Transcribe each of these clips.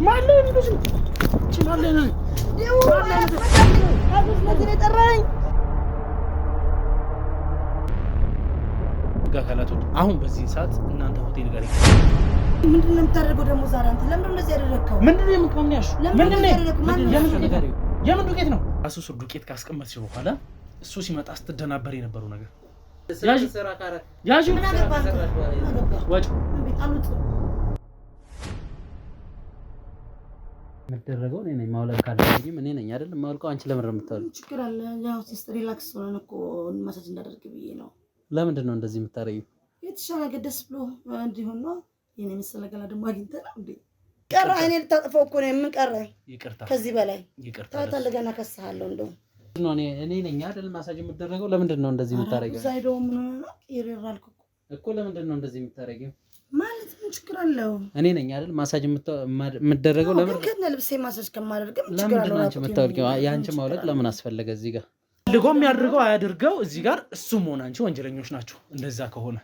ማለኝ እንደዚህ ችማለኝ አብስ ለዚህ ጠራኝ ጋካላቶች አሁን በዚህ ሰዓት እናንተ ሆቴል ጋር ምንድነው የምታደርገው ደግሞ ዛሬ አንተ ለምን እንደዚህ ያደረከው ምንድነው የምትቀምኛሽ ምንድነው የምን ዱቄት ነው አሱሱ ዱቄት ካስቀመጥሽ በኋላ እሱ ሲመጣ ስትደናበር የነበረው ነገር ያጂ ምን አገባህ ወጭ ቢጣሉት መደረገው እኔ ነኝ ማውለቅ ካለኝ እኔ ነኝ አይደል ማውልቀው አንቺ ለምን ረምታለሽ ችግር አለ ያው ሲስተር ሪላክስ ሆነ እኮ ማሳጅ እንዳደርግ ብዬ ነው ለምንድን ነው እንደዚህ የምታረጊው የተሻለ ደስ ብሎ እንዲሆን ነው የኔ መሰለ ገላ ደግሞ አግኝተና እንዴ ቀራ እኔ ልታጠፋው እኮ ነው ምን ቀራ ይቅርታ ከዚህ በላይ ይቅርታ ታታ እንደገና ከሳሃለሁ እንደው ነው እኔ ነኝ አይደል ማሳጅ የምደረገው ለምንድን ነው እንደዚህ የምታረጊው ዛይዶ ምን ነው ይረራልኩ እኮ ለምንድን ነው እንደዚህ የምታረጊው ማለት ምን ችግር አለው እኔ ነኝ አይደል ማሳጅ የምደረገው ለምን ከነ ልብሴ ማሳጅ ከማደርግ ምን ችግር አለው አንቺ የምታወልቂው ያንቺ ማውለቅ ለምን አስፈለገ እዚህ ጋር ልጎም ያድርገው አያድርገው እዚህ ጋር እሱም ሆነ አንቺ ወንጀለኞች ናቸው እንደዛ ከሆነ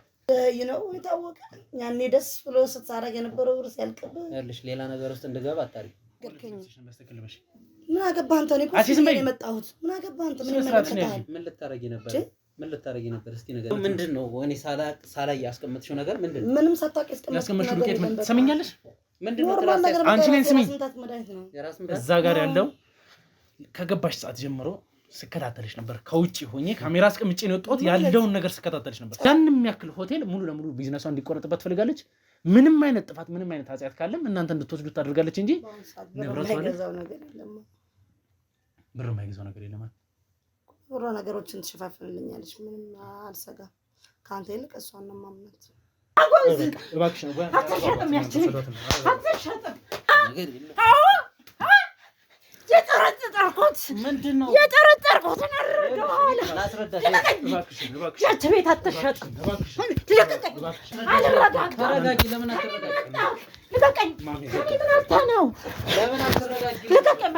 የታወቀ ያኔ ደስ ብሎ ስትሳረግ የነበረው ብር ሲያልቅብህ ያለሽ ሌላ ነገር ውስጥ እንድገባ አታሪ ምን አገባህ አንተ ነው እኮ የመጣሁት ምን አገባህ አንተ ምን ልታረጊ ነበር እስቲ ነገር ምንድነው እኔ ሳላይ ያስቀመጥሽው ነገር ምንድነው ምንም ሳታውቂ ያስቀመጥሽው ዱቄት ምን ትሰሚኛለሽ ምንድነው አንቺ ነኝ ስሚ እዛ ጋር ያለው ከገባሽ ሰዓት ጀምሮ ስከታተልሽ ነበር ከውጪ ሆኜ ካሜራ አስቀምጬ ነው የወጣሁት ያለውን ነገር ስከታተልሽ ነበር ያንንም ያክል ሆቴል ሙሉ ለሙሉ ቢዝነሷ እንዲቆረጥበት ፈልጋለች ምንም አይነት ጥፋት ምንም አይነት ኃጢያት ካለም እናንተ እንድትወስዱ ታደርጋለች እንጂ ንብረቷ የማይገዛው ነገር የለም ብር የማይገዛው ነገር የለም ወራ ነገሮችን ትሸፋፍንልኛለች ምንም አልሰጋም ካንተ ይልቅ እሷን ነው ማምናት አጎዝ እባክሽ ነው አትሸጥም ያቺ አትሸጥም ነገር የለም የጠረጠርኩት ምንድነው የጠረጠርኩት ነርገዋለ ላስረዳሽ እባክሽ ያቺ ቤት አትሸጥም ልቀቀኝ ተረጋጊ ለምን አትረጋጊ ልቀቀኝ ነው ለምን አትረጋጊ ልቀቀኝ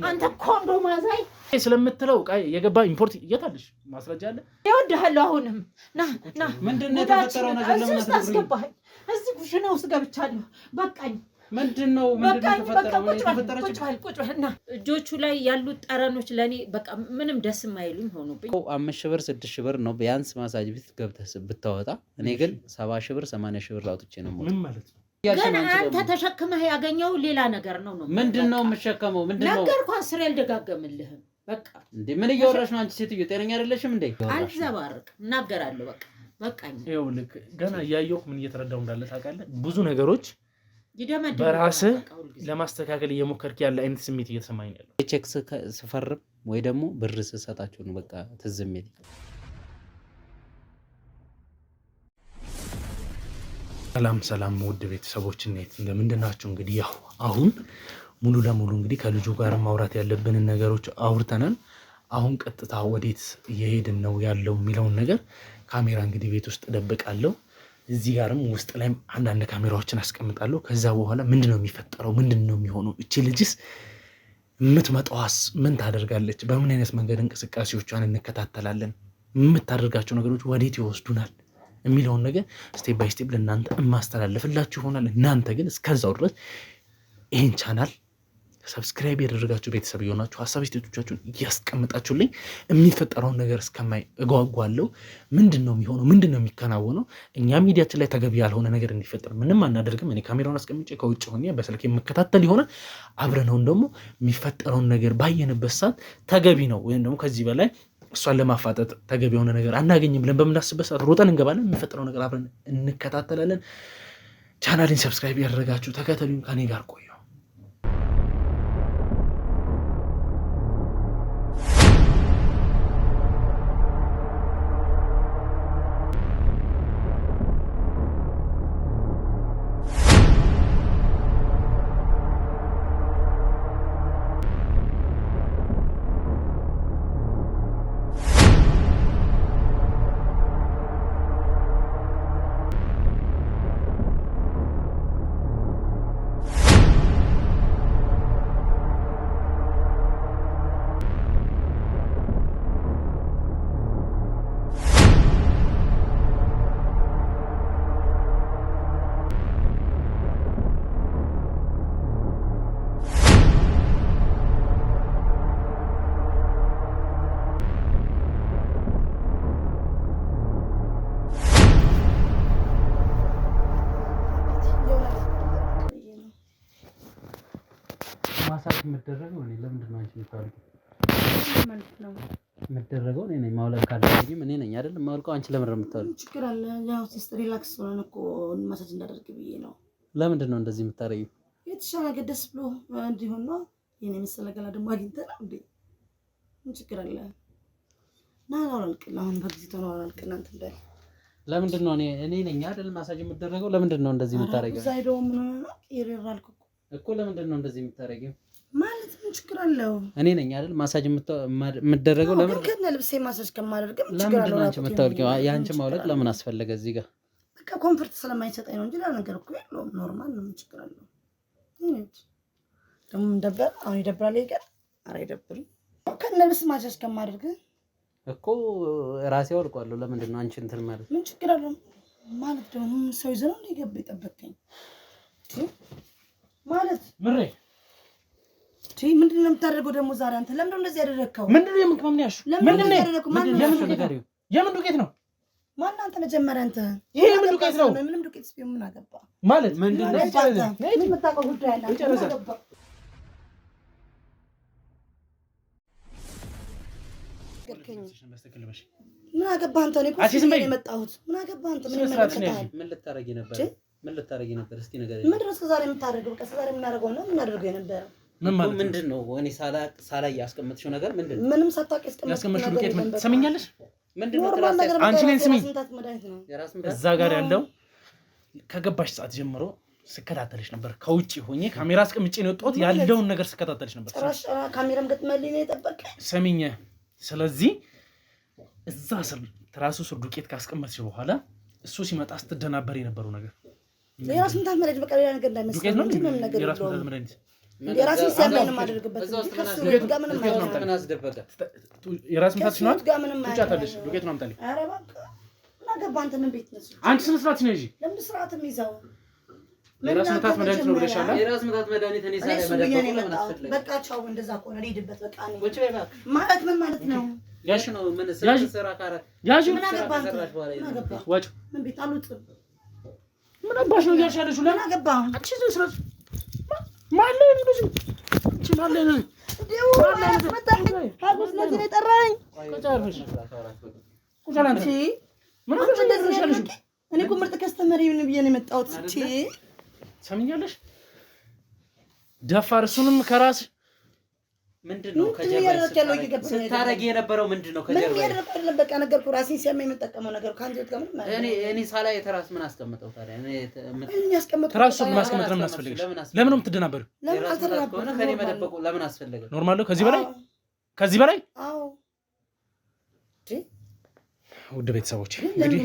አንተ ኮንዶ ማዛይ ስለምትለው ቃይ የገባ ኢምፖርት እየታለሽ ማስረጃ አለ ይወድሃለሁ አሁንም ና ምንድነው የተፈጠረው ነገር ለምን አትረጋጊ እዚህ ኩሽና ውስጥ ገብቻለሁ በቃኝ ምንድነው የተፈጠረው ቁጭ በልና እጆቹ ላይ ያሉት ጠረኖች ለኔ በቃ ምንም ደስ የማይሉኝ ሆኖብኝ 5,000 ብር 6,000 ብር ነው ቢያንስ ማሳጅ ቤት ገብተህ ብታወጣ እኔ ግን 70,000 ብር 80,000 ብር አውጥቼ ነው ምን ማለት ነው ግን አንተ ተሸክመህ ያገኘው ሌላ ነገር ነው ምንድነው የምሸከመው ምንድነው ነገርኩህ ስራ ያልደጋገምልህም በቃ እንዴ ምን እያወራሽ ነው አንቺ ሴትዮ ጤነኛ አይደለሽም እንዴ አልዘባርቅ እናገራለሁ በቃኝ ይኸውልህ ገና እያየሁ ምን እየተረዳው እንዳለ ታውቃለህ ብዙ ነገሮች በራስህ ለማስተካከል እየሞከርክ ያለ አይነት ስሜት እየተሰማኝ ነው ያለው ቼክ ስፈርም ወይ ደግሞ ብር ስሰጣቸው ነው በቃ ትዝም ይል ሰላም ውድ ቤተሰቦች እንደምንድን ናችሁ እንግዲህ ያው አሁን ሙሉ ለሙሉ እንግዲህ ከልጁ ጋር ማውራት ያለብንን ነገሮች አውርተናል አሁን ቀጥታ ወዴት እየሄድን ነው ያለው የሚለውን ነገር ካሜራ እንግዲህ ቤት ውስጥ ደብቃለሁ እዚህ ጋርም ውስጥ ላይ አንዳንድ ካሜራዎችን አስቀምጣለሁ ከዛ በኋላ ምንድነው የሚፈጠረው ምንድነው የሚሆነው እቺ ልጅስ የምትመጣዋስ ምን ታደርጋለች በምን አይነት መንገድ እንቅስቃሴዎቿን እንከታተላለን የምታደርጋቸው ነገሮች ወዴት ይወስዱናል የሚለውን ነገር ስቴፕ ባይ ስቴፕ ለእናንተ ማስተላለፍላችሁ ይሆናል እናንተ ግን እስከዛው ድረስ ይሄን ቻናል ሰብስክራይብ ያደረጋችሁ ቤተሰብ ይሆናችሁ ሐሳብ አስተያየቶቻችሁን ያስቀምጣችሁልኝ የሚፈጠረውን ነገር እስከማይ እጓጓለሁ ምንድነው የሚሆነው ምንድነው የሚከናወነው እኛ ሚዲያችን ላይ ተገቢ ያልሆነ ነገር እንዲፈጠር ምንም አናደርግም እኔ ካሜራውን አስቀምጬ ከውጭ ሆኜ በስልክ የምከታተል ይሆናል አብረነው ደግሞ የሚፈጠረውን ነገር ባየንበት ሰዓት ተገቢ ነው ወይም ደግሞ ከዚህ በላይ እሷን ለማፋጠጥ ተገቢ የሆነ ነገር አናገኝም ብለን በመናስበት ሰዓት ሮጠን እንገባለን የሚፈጠረው ነገር አብረን እንከታተላለን ቻናሌን ሰብስክራይብ ያደረጋችሁ ተከታተሉኝ ከኔ ጋር ቆዩ ማሳጅ የምትደረገው እኔ ለምንድን ነው አንቺ የምታወሪው? ማለት ነው የምትደረገው እኔ ነኝ። ማውለቅ ካለብኝም እኔ ነኝ አይደል የማወልቀው። አንቺ ለምን ነው የምታወሪው? ችግር አለ። ያው ሲስተር ሪላክስ ሆነን እኮ ማሳጅ እንዳደርግ ብዬ ነው። ለምንድን ነው እንደዚህ የምታረጊው? የተሻለ ደስ ብሎ እንዲሆን ነው። የኔ መሰለ ገላ ደግሞ አግኝተህ ነው እንዴ? ምን ችግር አለ? ና አላልቅልህ። አሁን በጊዜ ተነው አላልቅልህ። እናንተ እንዳይ ለምንድን ነው እኔ ነኝ አይደል ማሳጅ የምትደረገው? ለምንድን ነው እንደዚህ የምታረጊው? ዛይዶ ምን ነው ይረራልኩ እኮ ለምንድን ነው እንደዚህ የምታረጊው? ማለት ምን ችግር አለው? እኔ ነኝ አይደል ማሳጅ የምትደረገው? ለምን ከነ ልብሴ ማሳጅ ከማደርግ ምን ችግር ለምንድን አለው? ነው አንቺ የምታወልቂው? የአንቺ ማውለቅ ለምን አስፈለገ እዚህ ጋር? በቃ ኮምፎርት ስለማይሰጠኝ ነው እንጂ ሌላ ነገር እኮ የለውም። ኖርማል ነው። ምን ችግር አለው? ደግሞ እንደበር አሁን ይደብራል። ይቀር ኧረ አይደብርም። ከነ ልብስ ማሳጅ ከማደርግ እኮ ራሴ አውልቋለሁ። ለምንድን ነው አንቺ እንትን ማለት? ምን ችግር አለው? ማለት ደግሞ ሰው ይዘው ነው ይገባ ይጠበቀኝ ማለት ምሬ ምንድን ነው የምታደርገው ደግሞ ዛሬ? አንተ ለምንድን ነው እንደዚህ ያደረግከው? ምንድን ነው የምትመምኝ? ያልሽው ምንድን ነው? የምን ዱቄት ነው? ማን አንተ? መጀመሪያ አንተ ይሄ የምን ዱቄት ነው? ምንም ዱቄት ቢሆን ምን አገባ ማለት ምንድን ነው? ምን የምታውቀው ጉዳይ አለ? ምን አገባህ አንተ? እኔ እኮ ነው የመጣሁት። ምን አገባህ አንተ? ምን ይመለከታል? ምን ልታረጊ ነበር? ምን ልታረጊ ነበር? እስኪ ነገር ምንድን ነው እስከ ዛሬ የምታደርገው? በቃ እስከ ዛሬ የምናደርገው ነው የምናደርገው የነበረው ምንድን ነው? እኔ ሳላይ ያስቀመጥሽው ነገር ምንድን ነው? ምንም ሳታውቂ ያስቀመጥሽው ዱቄት ምን ትሰሚኛለሽ? ምንድን ነው? አንቺ ነኝ ስሚ። የራስ እዛ ጋር ያለው ከገባሽ ሰዓት ጀምሮ ስከታተልሽ ነበር። ከውጪ ሆኜ ካሜራ አስቀምጬ ነው የወጣሁት። ያለውን ነገር ስከታተልሽ ነበር። ጭራሽ ካሜራም ገጥመልኝ ነው የጠበቀኝ። ሰሚኝ። ስለዚህ እዛ ስር ትራሱ ስር ዱቄት ካስቀመጥሽ በኋላ እሱ ሲመጣ ስትደናበር የነበረው ነገር የራስ ምታት መድኃኒት በቃ ሌላ ነገር እንዳይመስል እንጂ ምንም ነገር የራስ ምታት የለውም። መድኃኒት የራስ ሲያመኝ ነው የማደርግበት እንጂ ከሱ ጋር ምንም አይሆንም። ምን አስደበቀ? የራስ ምታት ሲሆን ጋር ምንም ትጫታለሽ። ዱቄቱን አምጣልኝ። ኧረ እባክህ ምን አገባህ አንተ? ምን ቤት ነሽ አንቺ? ስነ ስርዓት ነሽ። ለምን ስርዓትም ይዘው የራስ ምታት መድኃኒት ነው ብለሻል። የራስ ምታት መድኃኒት እኔ ሳላይ መደበቁ ለምን አስፈለገ? በቃ ቻው። እንደዛ ከሆነ ልሂድበት በቃ። እኔ ወጭ በቃ ማለት ምን ማለት ነው? ያሽ ነው ምን ስራ ካረ ያሽ ምን አገባህ አንተ? ምን አገባህ? ወጭ ምን ቤት አሉት? ምን አባሽ ነው ያሻለሽ? ምን አገባህ አንቺ? ስነ ስርዓት ማለኝ ነው ልጅ አንቺ ማለኝ ነው ዲው አስመጣኝ። አብስ ለዚህ ነው የጠራኝ። ቁጫርሽ ቁጫላንቺ ምን አባሽ ነው ያሻለሽ? እኔ እኮ ምርጥ ከስተመሪ ምን ብዬ ነው የመጣሁት? እቺ ሰምኛለሽ? ደፋር እሱንም ከራስ ምንድነው ከጀርባ ስታረጊ የነበረው ምንድነው? ከጀርባ ምን ያደረኩ አይደለም። በቃ ነገርኩህ። ራሴን ሲያመኝ የምጠቀመው ነገር ካንተ ጋር ምን ማለት ነው? እኔ ሳላይ የተራስ ምን አስቀምጠው ታዲያ? እኔ ያስቀምጠው ትራስ ማስቀመጥ ለምን አስፈልገሽ? ለምን ነው የምትደናበሪው? ለምን አልተደናበርኩም? ከኔ መደበቁ ለምን አስፈለገ? ኖርማል ነው። ከዚህ በላይ አዎ። ውድ ቤተሰቦች እንግዲህ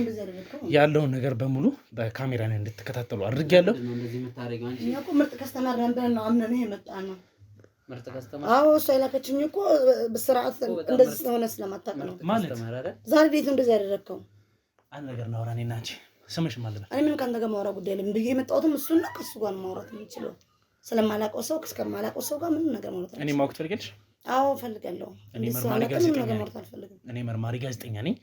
ያለውን ነገር በሙሉ በካሜራ ላይ እንድትከታተሉ አድርጌያለሁ። እንደዚህ የምታረጊው አንቺ እኛ እኮ ምርጥ ከስተመር ነን ነው አምነን የመጣ ነው። ምርጥ ከስተመር? አዎ እሷ የላከችኝ እኮ በስርዓት እንደዚህ ስለሆነ ስለማታውቅ ነው። ማለት ዛሬ ቤት እንደዚህ ያደረግከው አንድ ነገር እናውራ እኔና አንቺ። ስምሽ ማለት ነው? እኔ ምን ካንተ ጋር ማውራት ጉዳይ ለምን ብዬ የመጣሁትም እሱና ከሱ ጋር ማውራት የምችለው ስለማላውቀው ሰው እስከማላውቀው ሰው ጋር ምንም ነገር ማውራት እኔ ማወቅ ትፈልጊያለሽ? አዎ ፈልጋለሁ። እኔ መርማሪ ጋዜጠኛ ነኝ።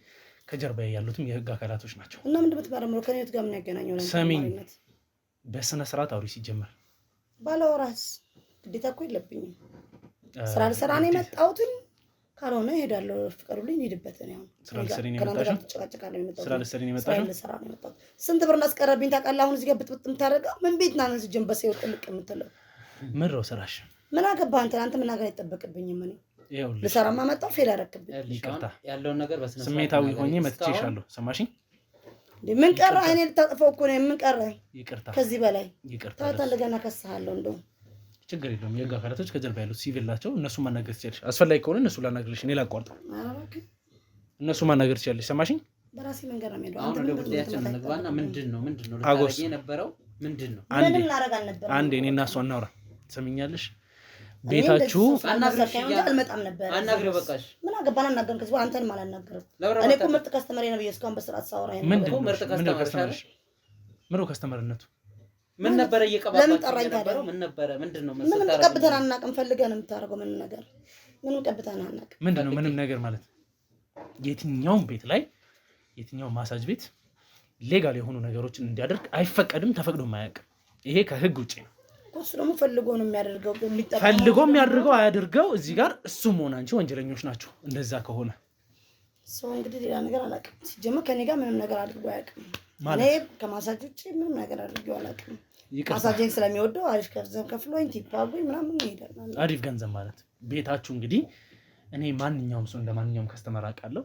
ከጀርባ ያሉትም የህግ አካላቶች ናቸው። እና ምንድን ብትመረምረው ከኔ ጋር ምን ያገናኘው? ሰሚኝ፣ በስነ ስርዓት አውሪ። ሲጀመር ባላወራስ ግዴታ እኮ የለብኝም። ስራ ልሰራ ነው የመጣሁት። ካልሆነ እሄዳለሁ። ፍቀዱልኝ፣ ልሂድበት። ነው አሁን ስራ ልሰሪ ነው የመጣሽው? ስራ ልሰሪ ነው የመጣሽው? ልሰራ ነው የመጣሁት። ስንት ብር እንዳስቀረብኝ ታውቃለህ? አሁን እዚህ ጋር ብጥብጥ የምታደርገው ምን ቤት ና ነስ ጀምበ ሰው ጥልቅ የምትለው ምን ነው ስራሽ? ምን አገባህ አንተ ምን አገር አይጠበቅብኝም። እኔ ልሰራማ መጣሁ። ፌል አደረክብኝ። ይቅርታ፣ ያለውን ነገር በስነ ስሜታዊ ሆኜ መጥቼሻለሁ። ሰማሽኝ? ምን ቀረ? እኔ ልታጠፋው እኮ ነው። ምን ቀረ? ይቅርታ፣ ከዚህ በላይ ይቅርታ። ታታለገና ከሰሃለሁ። እንደው ችግር የለውም። የህግ አካላቶች ከጀርባ ያሉት ሲቪል ናቸው። እነሱ ማናገር ትችያለሽ። አስፈላጊ ከሆነ እነሱ ላናግርልሽ። እኔ ላቋርጥ። እነሱ ማናገር ትችያለሽ። ሰማሽኝ? በራሴ መንገድ ነው የምሄደው። አንተ ምን ጉዳያችን እንግባና ምንድነው ልታረጊ የነበረው? ምንድነው? ምንም ላረግ አልነበረም። አንዴ እኔ እና እሷ እናውራ። ትሰሚኛለሽ? ቤታችሁ አልመጣም ነበር። አናግረው በቃሽ። ምን አገባን? አናገርን። ከዚህ አንተንም አላናገርም። እኔ እኮ ምርጥ ከስተመር ነው ብዬሽ እስካሁን በስርዓት ሳወራ ምንድነው ምርጥ ከስተመርሽ? ምነው ከስተመርነቱ ምን ነበር? እየቀባባችሁ የነበረው ምን ነበር? ምንድነው? ምን ቀብተን አናውቅም። ፈልገን የምታደርገው ምን ነገር? ምንም ቀብተን አናውቅም። ምንድነው? ምንም ነገር ማለት የትኛውም ቤት ላይ የትኛውም ማሳጅ ቤት ሌጋል የሆኑ ነገሮችን እንዲያደርግ አይፈቀድም፣ ተፈቅዶም አያውቅም። ይሄ ከህግ ውጪ ነው እኮ እሱ ደግሞ ፈልጎ ነው የሚያደርገው። ፈልጎ የሚያደርገው አያድርገው እዚህ ጋር እሱም ሆነ አንቺ ወንጀለኞች ናቸው። እንደዛ ከሆነ ሰው እንግዲህ ሌላ ነገር አላውቅም። ሲጀመር ከኔ ጋር ምንም ነገር አድርጎ አያውቅም። እኔ ከማሳጅ ውጭ ምንም ነገር አድርጌው አላውቅም። ማሳጅን ስለሚወደው አሪፍ ገንዘብ ከፍሎኝ ቲፕ አድርጎኝ ምናምን ይሄዳል። አሪፍ ገንዘብ ማለት ቤታችሁ እንግዲህ እኔ ማንኛውም ሰው እንደማንኛውም ከስተመር አውቃለሁ።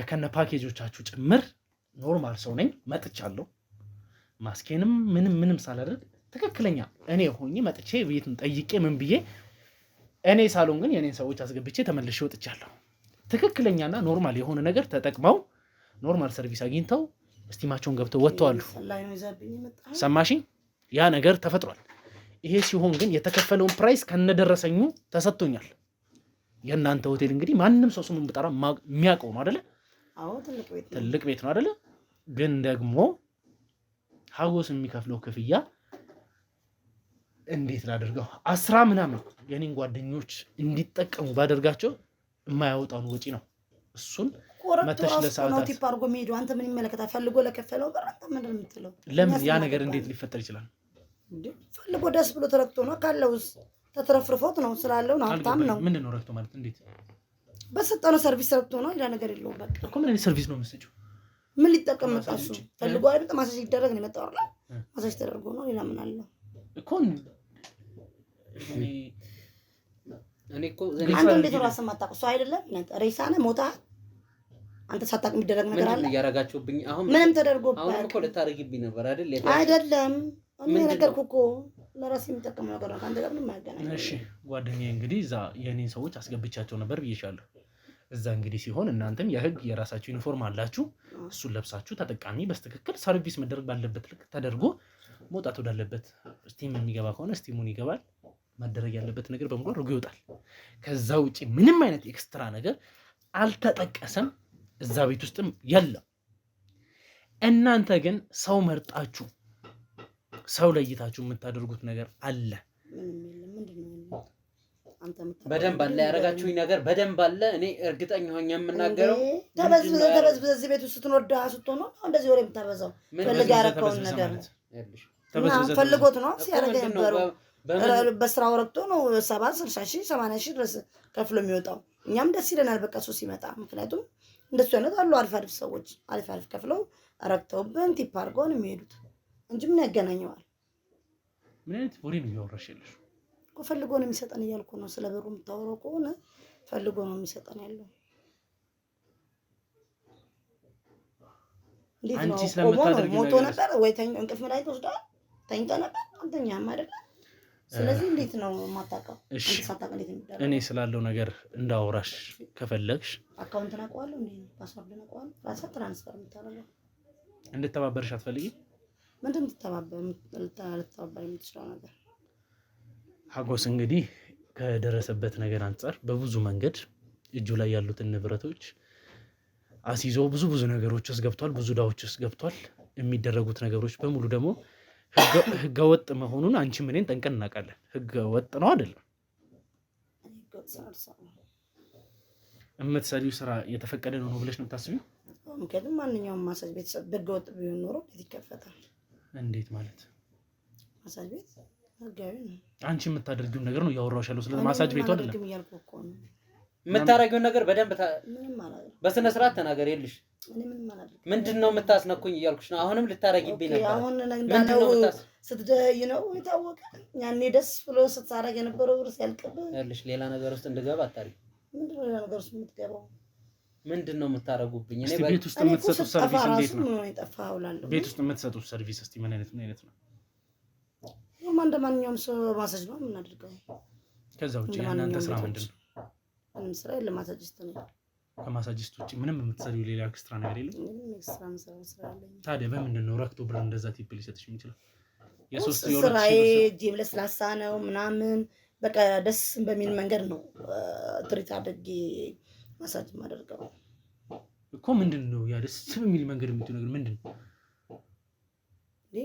ከነ ፓኬጆቻችሁ ጭምር ኖርማል ሰው ነኝ። መጥቻለሁ ማስኬንም ምንም ሳላደርግ ትክክለኛ እኔ ሆኜ መጥቼ ቤትን ጠይቄ ምን ብዬ እኔ ሳሎን ግን የኔን ሰዎች አስገብቼ ተመልሼ ወጥቻለሁ። ትክክለኛና ኖርማል የሆነ ነገር ተጠቅመው ኖርማል ሰርቪስ አግኝተው ስቲማቸውን ገብተው ወጥተዋል። ሰማሽኝ? ያ ነገር ተፈጥሯል። ይሄ ሲሆን ግን የተከፈለውን ፕራይስ ከነደረሰኙ ተሰጥቶኛል። የእናንተ ሆቴል እንግዲህ ማንም ሰው ስሙን ብጠራ የሚያውቀው ነው አይደለ? አዎ ትልቅ ቤት ነው አይደለ? ግን ደግሞ ሀጎስ የሚከፍለው ክፍያ እንዴት ላደርገው 10 ምናምን የኔን ጓደኞች እንዲጠቀሙ ባደርጋቸው የማያወጣውን ወጪ ነው። እሱን መተሽ ለሰዓታት ቲፕ አድርጎ የሚሄዱ አንተ ምን ይመለከታል? ፈልጎ ለከፈለው ብር አንተ ምንድን ነው የምትለው? ለምን ያ ነገር እንዴት ሊፈጠር ይችላል? ፈልጎ ደስ ብሎ ተረክቶ ነው ካለውስ ተትረፍርፎት ነው ስላለው ነው ሀብታም ነው። ምንድን ነው ረክቶ ማለት እንዴት? በሰጠነው ሰርቪስ ረክቶ ነው። ሌላ ነገር የለውም። በቃ እኮ ምን አይነት ሰርቪስ ነው የምትሰጪው? ምን ሊጠቀም መጣ? እሱ ፈልጎ አይደል? ማሳጅ ይደረግ ነው የመጣው አይደል? ማሳጅ ተደርጎ ነው። ሌላ ምን አለው እኮ? እኔ እኮ አንተ እንዴት ራስህ ማታውቀው ሰው አይደለም? ሬሳ ነህ ሞተሃል። አንተ ሳታውቅ የሚደረግ ነገር አለ? ምን እያደረጋችሁብኝ? አሁን ምንም ተደርጎ አሁን እኮ ልታረጊብኝ ነበር አይደል? አይደለም እኔ ነገርኩህ እኮ ለራሴ የሚጠቀም ነገር ነው። ከአንተ ጋር ምንም አያገናኝም። እሺ ጓደኛዬ እንግዲህ እዛ የኔን ሰዎች አስገብቻቸው ነበር ብዬሻለሁ። እዛ እንግዲህ ሲሆን እናንተም የህግ የራሳችሁ ዩኒፎርም አላችሁ። እሱን ለብሳችሁ ተጠቃሚ በስትክክል ሰርቪስ መደረግ ባለበት ልክ ተደርጎ መውጣት ወዳለበት ስቲም የሚገባ ከሆነ ስቲሙን ይገባል። መደረግ ያለበት ነገር በሙሉ አድርጎ ይወጣል። ከዛ ውጪ ምንም አይነት ኤክስትራ ነገር አልተጠቀሰም። እዛ ቤት ውስጥም የለም። እናንተ ግን ሰው መርጣችሁ ሰው ለይታችሁ የምታደርጉት ነገር አለ። በደንብ አለ ያደረጋችሁኝ ነገር በደንብ አለ። እኔ እርግጠኛ ሆኜ የምናገረው ተበዝብዘ እዚህ ቤት ውስጥ ስትኖር ድሀ ስትሆን ነው እንደዚህ ወሬ የምታበዛው። ፈልግ ያደረከውን ነገር ፈልጎት ነው ሲያደርግ የነበረው። በስራው ረግቶ ነው 70 60 ሺህ 80 ሺህ ድረስ ከፍሎ የሚወጣው። እኛም ደስ ይለናል በቃ እሱ ሲመጣ። ምክንያቱም እንደሱ አይነት አሉ አሪፍ ሰዎች አሪፍ ከፍለው ረግተውብን ቲፕ አድርገውን የሚሄዱት እንጂ ምን ያገናኘዋል? ምን አይነት ወሬ ነው እያወራሽ ያለሽ? እኮ ፈልጎ ነው የሚሰጠን እያልኩ ነው። ስለ ብሩ የምታወራው ከሆነ ፈልጎ ነው የሚሰጠን ያለው። አንቺ ስለምታደርጊው ሞቶ ነበር ወይ እንቅልፍ መድኃኒት ወስደሃል? ተኝተህ ነበር? አንተኛም አይደል? ስለዚህ እንዴት ነው የማታውቀው? እኔ ስላለው ነገር እንዳወራሽ ከፈለግሽ አካውንት ነቀዋለሁ እንዴ? ፓስወርድ ነቀዋለሁ። ራስህ ትራንስፈር የምታደርገው እንድተባበርሽ አትፈልጊም? ምንድን ልትተባበር የምትችለው ነገር? ሀጎስ እንግዲህ ከደረሰበት ነገር አንጻር በብዙ መንገድ እጁ ላይ ያሉትን ንብረቶች አስይዞ ብዙ ነገሮች ውስጥ ገብቷል። ብዙ ዕዳዎች ውስጥ ገብቷል። የሚደረጉት ነገሮች በሙሉ ደግሞ ህገወጥ መሆኑን አንቺ ምንን ጠንቀን እናውቃለን። ህገወጥ ነው አይደለም? የምትሰሪው ስራ የተፈቀደ ነው ብለሽ ነው የምታስቢው? ምክንያቱም ማንኛውም ማሳጅ ቤት በህገወጥ ቢሆን ኖሮ እንዴት ይከፈታል? እንዴት ማለት? ማሳጅ ቤት ህጋዊ ነው። አንቺ የምታደርጊውን ነገር ነው እያወራሁሽ ያለው። ስለዚህ ማሳጅ ቤቱ አይደለም የምታደርጊውን ነገር በደንብ በስነ ስርዓት ተናገር። የልሽ ምንድነው የምታስነኩኝ እያልኩሽ ነው። አሁንም ልታረጊብኝ ነበር። አሁን እንዳለው ስትደይ ነው የታወቀ። ያኔ ደስ ብሎ ስታረግ የነበረው ብር ሲያልቅብህ ያልሽ ሌላ ነገር ውስጥ እንድገባ አታርጊ። ምንድነው ሌላ ነገር ውስጥ የምትገባው? ምንድነው የምታረጉብኝ? እኔ ቤት ውስጥ የምትሰጡት ሰርቪስ እንዴት ነው? ነው ቤት ውስጥ የምትሰጡት ሰርቪስ እስቲ ምን አይነት ነው? እንደማንኛውም ሰው ማሳጅ ነው የምናደርገው። ከዛ ውጪ የእናንተ ስራ ምንድን ነው? ስራ የለም። ማሳጅስት ነው። ከማሳጅስት ውጪ ምንም የምትሰሪው ሌላ ኤክስትራ ነገር የለም? ምንም ኤክስትራ ስራ አለኝ። ታዲያ በምንድን ነው ረክቶ ብር እንደዛ ቲፕ ሊሰጥሽ የሚችለው? ስራዬ ጂም ለስላሳ ነው ምናምን በቃ ደስ በሚል መንገድ ነው ትሪት አድርጌ ማሳጅ የማደርገው እኮ። ምንድን ነው ያ ደስ በሚል መንገድ የምትይው ነገር ምንድን ነው?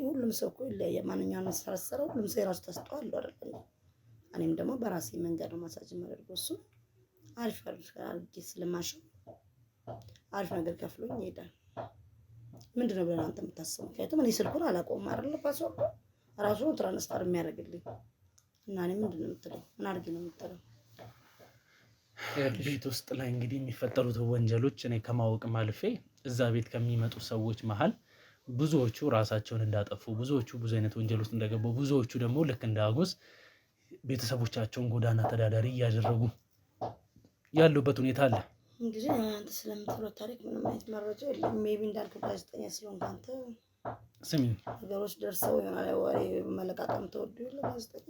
ሁሉም ሰው እኮ ይለያያል። ማንኛውንም ስራ ሰራው ሁሉም ሰው የራሱ ተሰጥኦ አለው አይደል? እኔም ደግሞ በራሴ መንገድ ነው ማሳጅ የማደርገው። እሱ አሪፍ አድርጌ ስለማሸው አሪፍ ነገር ከፍሎኝ ይሄዳል። ምንድነው ብለህ አንተ የምታስበው? ምክንያቱም እኔ ስልኩን አላውቀውም አይደል? ፓስወርድ ራሱ ትራንስፈር የሚያደርግልኝ እና እኔ ምንድን ነው የምትለው? ምን አድርጌ ነው የምትለው? ቤት ውስጥ ላይ እንግዲህ የሚፈጠሩት ወንጀሎች እኔ ከማወቅም አልፌ እዛ ቤት ከሚመጡ ሰዎች መሀል ብዙዎቹ ራሳቸውን እንዳጠፉ፣ ብዙዎቹ ብዙ አይነት ወንጀል ውስጥ እንደገቡ፣ ብዙዎቹ ደግሞ ልክ እንዳጎስ ቤተሰቦቻቸውን ጎዳና ተዳዳሪ እያደረጉ ያሉበት ሁኔታ አለ። እንግዲህ አንተ ስለምትለው ታሪክ ምንም አይነት መረጃ የለም። ሜቢ እንዳልክ ጋዜጠኛ ስለሆንክ አንተ ስሚኝ፣ ነገሮች ደርሰው ይሆናል ወሬ መለቃቀም ተወዱ የለ ጋዜጠኛ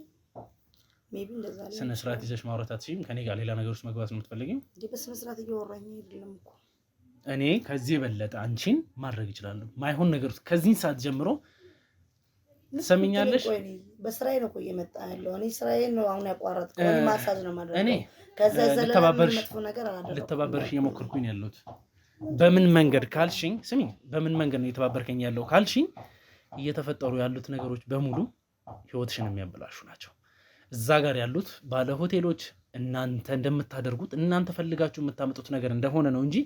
ሜቢ እንደዛ ላይ ስነ ስርዓት ይዘሽ ማውራት አትችይም። ከኔ ጋር ሌላ ነገር ውስጥ መግባት ነው የምትፈልጊው? እንዴ በስነ ስርዓት እያወራኝ አይደለም እኮ። እኔ ከዚህ የበለጠ አንቺን ማድረግ እችላለሁ። ማይሆን ነገር ውስጥ ከዚህ ሰዓት ጀምሮ ትሰሚኛለሽ? በስራዬ ነው እኮ እየመጣ ያለው። እኔ ስራዬን ነው አሁን ያቋረጥኩት። እኔ ማሳጅ ነው ማድረግ። እኔ ከዛ ዘለለ መጥፎ ነገር አላደረኩም። ልተባበርሽ እየሞከርኩኝ ያለሁት በምን መንገድ ካልሽኝ፣ ስሚኝ፣ በምን መንገድ ነው እየተባበርከኝ ያለው ካልሽኝ፣ እየተፈጠሩ ያሉት ነገሮች በሙሉ ህይወትሽን የሚያበላሹ ናቸው። እዛ ጋር ያሉት ባለ ሆቴሎች እናንተ እንደምታደርጉት እናንተ ፈልጋችሁ የምታመጡት ነገር እንደሆነ ነው እንጂ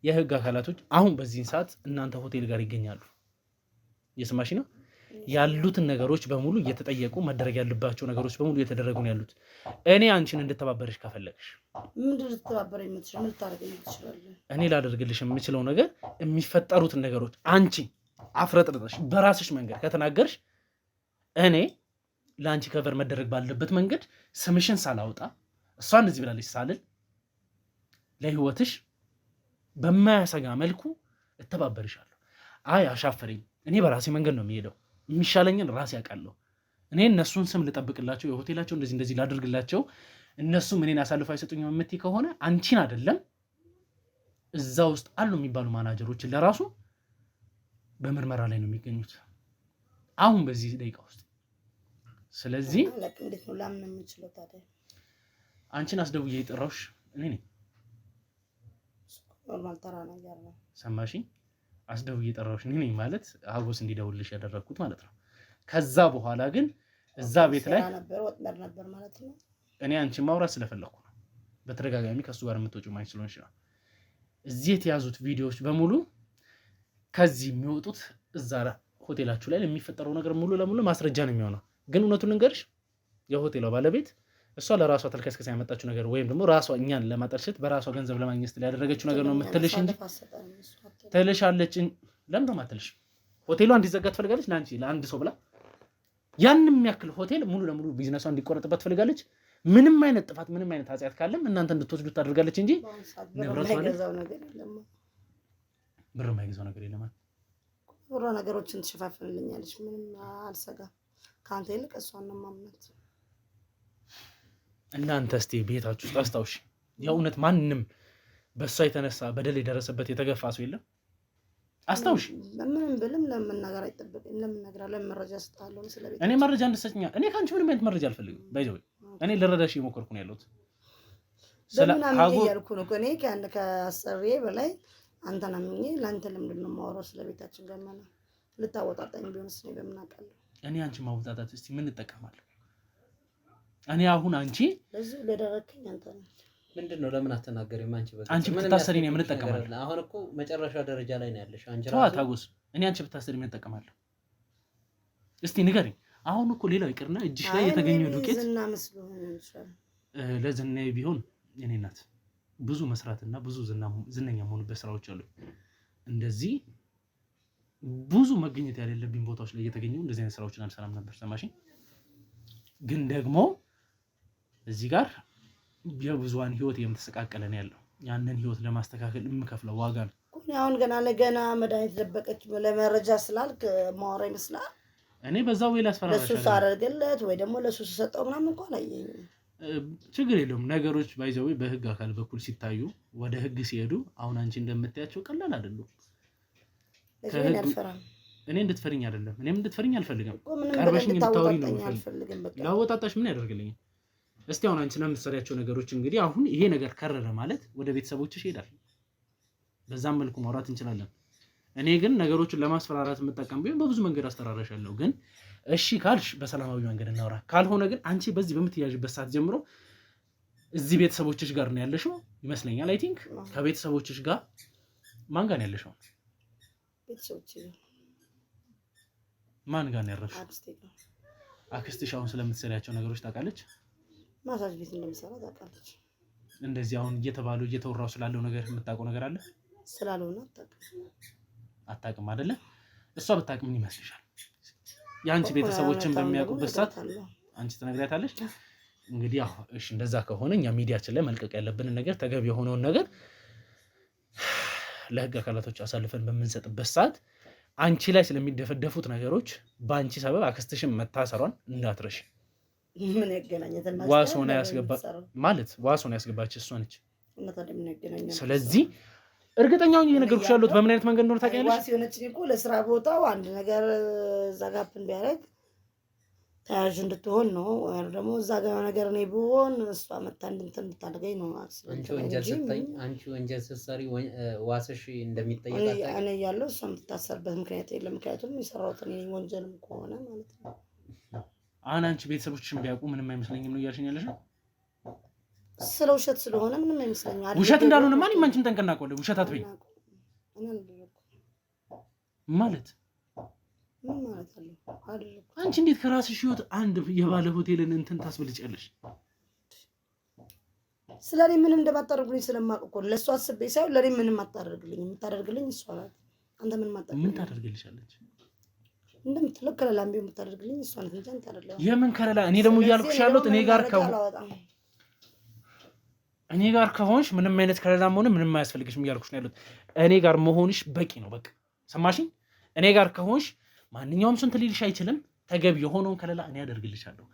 የህግ አካላቶች አሁን በዚህን ሰዓት እናንተ ሆቴል ጋር ይገኛሉ። የስማሽ ነው ያሉትን ነገሮች በሙሉ እየተጠየቁ መደረግ ያለባቸው ነገሮች በሙሉ እየተደረጉ ነው ያሉት። እኔ አንቺን እንድተባበርሽ ከፈለግሽ ምንድን ልትተባበረ የምትችል ምን ልታደርገኝ ትችላለህ? እኔ ላደርግልሽ የምችለው ነገር የሚፈጠሩትን ነገሮች አንቺ አፍረጥርጠሽ በራስሽ መንገድ ከተናገርሽ እኔ ለአንቺ ከቨር መደረግ ባለበት መንገድ ስምሽን ሳላውጣ እሷ እንደዚህ ብላለች ሳልል ለህይወትሽ በማያሰጋ መልኩ እተባበርሻለሁ። አይ አሻፈረኝ፣ እኔ በራሴ መንገድ ነው የሚሄደው፣ የሚሻለኝን ራሴ ያውቃለሁ። እኔ እነሱን ስም ልጠብቅላቸው፣ የሆቴላቸው እንደዚህ ላድርግላቸው፣ እነሱም እኔን አሳልፎ አይሰጡኝም የምትይ ከሆነ አንቺን አይደለም እዛ ውስጥ አሉ የሚባሉ ማናጀሮችን ለራሱ በምርመራ ላይ ነው የሚገኙት አሁን በዚህ ደቂቃ ውስጥ። ስለዚህ እንዴት ነው ላምን የምችለው ታዲያ? አንቺን አስደውዬ የጠራሁሽ እኔ ነኝ። ኖርማል ተራ ነገር ነው። ሰማሽኝ? አስደውዬ የጠራሁሽ እኔ ነኝ ማለት ሀጎስ እንዲደውልሽ ያደረግኩት ማለት ነው። ከዛ በኋላ ግን እዛ ቤት ላይ ወጥመድ ነበር ማለት ነው። እኔ አንቺን ማውራት ስለፈለኩ ነው። በተደጋጋሚ ከሱ ጋር የምትወጪው ማን ስለሆንሽ ነው። እዚህ የተያዙት ቪዲዮዎች በሙሉ ከዚህ የሚወጡት እዛ ሆቴላችሁ ላይ የሚፈጠረው ነገር ሙሉ ለሙሉ ማስረጃ ነው የሚሆነው። ግን እውነቱን ልንገርሽ፣ የሆቴሏ ባለቤት እሷ ለራሷ ተልከስከሳ ያመጣችው ነገር ወይም ደግሞ ራሷ እኛን ለማጠልሸት በራሷ ገንዘብ ለማግኘት ያደረገችው ነገር ነው የምትልሽ እንጂ ትልሻለች። ለምን ማትልሽ? ሆቴሏ እንዲዘጋ ትፈልጋለች ለአንቺ ለአንድ ሰው ብላ ያንም ያክል ሆቴል ሙሉ ለሙሉ ቢዝነሷ እንዲቆረጥበት ትፈልጋለች። ምንም አይነት ጥፋት ምንም አይነት ኃጢአት ካለም እናንተ እንድትወስዱ ታደርጋለች እንጂ ንብረቷ ላይ ብር የማይገዛው ነገር የለም። ብሯ ነገሮችን ትሸፋፍንልኛለች። ምንም አልሰጋም። ከአንተ ይልቅ እሷን ነው የማምናት። እናንተ እስቲ ቤታችሁ ውስጥ አስታውሽ፣ የእውነት ማንም በእሷ የተነሳ በደል የደረሰበት የተገፋ ሰው የለም? አስታውሽ። ምንም ብልም ለምን ነገር አይጠበቅም። ለምን ነገር ለምን መረጃ ስጣለሁ ስለቤት እኔ መረጃ እንድትሰጪኝ እኔ ካንቺ ምንም አይነት መረጃ አልፈልግም። ባይዘው እኔ ልረዳሽ እየሞከርኩ ነው ያለሁት። ስለምን እያልኩ ነው እኔ ከአሰሪዬ በላይ አንተን አምኜ ለአንተ ለምንድን ነው የማወራው ስለቤታችን ገመና ልታወጣጣኝ ቢሆንስ እኔ በምን አውቃለሁ? እኔ አንቺ ማውጣጣት እስቲ ምን እንጠቀማለሁ? እኔ አሁን አንቺ ለዚህ ለደረከኝ አንተ ነው ምንድነው? ለምን አትናገሪም? አንቺ ብታሰሪ ነው ምን እንጠቀማለሁ? አሁን እኮ መጨረሻ ደረጃ ላይ ነው ያለሽ አንቺ ራስሽ። ታውስ እኔ አንቺ ብታሰሪ ምን እንጠቀማለሁ? እስቲ ንገሪኝ። አሁን እኮ ሌላው ይቅርና እጅሽ ላይ የተገኘው ዱቄት ዝና መስሎ ሆነ ይችላል። ለዝናዬ ቢሆን የኔ እናት ብዙ መስራትና ብዙ ዝነኛ መሆንበት ስራዎች አሉ። እንደዚህ ብዙ መገኘት ያለብኝ ቦታዎች ላይ እየተገኘው እንደዚህ አይነት ስራዎችን አልሰራም ነበር። ሰማሽኝ? ግን ደግሞ እዚህ ጋር የብዙዋን ህይወት የምትሰቃቀለ ነው ያለው። ያንን ህይወት ለማስተካከል የምከፍለው ዋጋ ነው። አሁን ገና ለገና መድኃኒት ደበቀች ለመረጃ ስላልክ ማወራ ይመስላል። እኔ በዛው ወይ ላስፈራራሽ ለሱ ሳደርግለት ወይ ደግሞ ለሱ ሰጠው ምናምን እንኳን አላየኝም። ችግር የለውም። ነገሮች ባይዘው በህግ አካል በኩል ሲታዩ ወደ ህግ ሲሄዱ አሁን አንቺ እንደምታያቸው ቀላል አይደሉም። እኔ እንድትፈሪኝ አይደለም፣ እኔም እንድትፈሪኝ አልፈልግም። ቀርበሽኝ እንድታወሪኝ ነው የምፈልገው። ላወጣጣሽ ምን ያደርግልኝ? እስቲ አሁን አንቺ ለምትሰሪያቸው ነገሮች እንግዲህ አሁን ይሄ ነገር ከረረ ማለት ወደ ቤተሰቦችሽ ይሄዳል። በዛም መልኩ ማውራት እንችላለን። እኔ ግን ነገሮችን ለማስፈራራት የምጠቀም ቢሆን በብዙ መንገድ አስተራራሻለሁ። ግን እሺ ካልሽ በሰላማዊ መንገድ እናውራ። ካልሆነ ግን አንቺ በዚህ በምትያዥበት ሰዓት ጀምሮ እዚህ ቤተሰቦችሽ ጋር ነው ያለሽው ይመስለኛል። አይ ቲንክ ከቤተሰቦችሽ ጋር ማን ጋር ነው ያለሽው? ቤተሰቦቼ ማን ጋር ነው ያረፍሽው? አክስትሽ አሁን ስለምትሰሪያቸው ነገሮች ታውቃለች? ማሳጅ ቤት እንደምሰራ ታውቃለች። እንደዚህ አሁን እየተወራው ስላለው ነገር የምታውቀው ነገር አለ? ስላልሆነ አታውቅም አይደለ? እሷ ብታውቅ ምን ይመስልሻል? የአንቺ ቤተሰቦችን በሚያውቁበት ሰዓት አንቺ ትነግሪያታለሽ? እንግዲህ ያው እሺ፣ እንደዛ ከሆነ እኛ ሚዲያችን ላይ መልቀቅ ያለብንን ነገር ተገቢ የሆነውን ነገር ለህግ አካላቶች አሳልፈን በምንሰጥበት ሰዓት አንቺ ላይ ስለሚደፈደፉት ነገሮች በአንቺ ሰበብ አክስትሽን መታሰሯን እንዳትረሽ። ምን ያገናኘትና ዋስ ሆነ ያስገባች እሷ ነች። ስለዚህ እርግጠኛው እየነገርኩሽ ያለሁት በምን አይነት መንገድ እንደሆነ ታውቂያለሽ? ዋስ የሆነችኝ እኮ ለስራ ቦታው አንድ ነገር ዛጋፕን ቢያደርግ ተያዥ እንድትሆን ነው። ወይም ደግሞ እዛ ጋር ነገር እኔ ብሆን እሷ መታ እንድታደርገኝ ነው። አንቺ ወንጀል ስትሰሪ ዋስሽ እንደሚጠየቅ እኔ እያለሁ እሷ የምትታሰርበት ምክንያት የለም። ምክንያቱም የሰራሁት እኔ ወንጀልም ከሆነ ማለት ነው። አሁን አንቺ ቤተሰቦችሽን ቢያውቁ ምንም አይመስለኝም ነው እያልሽኝ ያለሽ? ስለ ውሸት ስለሆነ ምንም አይመስለኝም። ውሸት እንዳልሆነ ማንም አንቺም ጠንቀናቆለ ውሸት አትበይ ማለት ምን ማለት አለ? አንቺ እንዴት ከራስሽ ህይወት አንድ የባለ ሆቴልን እንትን ታስበልጫለሽ? ስለኔ ምንም እንደማታደርጉልኝ ስለማውቅ እኮ ለሷ አስቤ ሳይሆን ለኔ ምንም አታደርግልኝ። የምታደርግልኝ እሷ ናት። አንተ ምን ታደርግልሻለች? እንደምትለው ከለላም ቢሆን የምታደርግልኝ እሷ ናት እንጂ አንተ አይደለም። የምን ከለላ? እኔ ደግሞ እያልኩሽ ያለሁት እኔ ጋር ከሆንሽ ምንም አይነት ከለላም ሆነ ምንም አያስፈልግሽም እያልኩሽ ነው ያለሁት። እኔ ጋር መሆንሽ በቂ ነው። በቃ ሰማሽኝ? እኔ ጋር ከሆንሽ ማንኛውም ስንት ሊልሽ አይችልም። ተገቢ የሆነውን ከለላ እኔ አደርግልሻለሁ።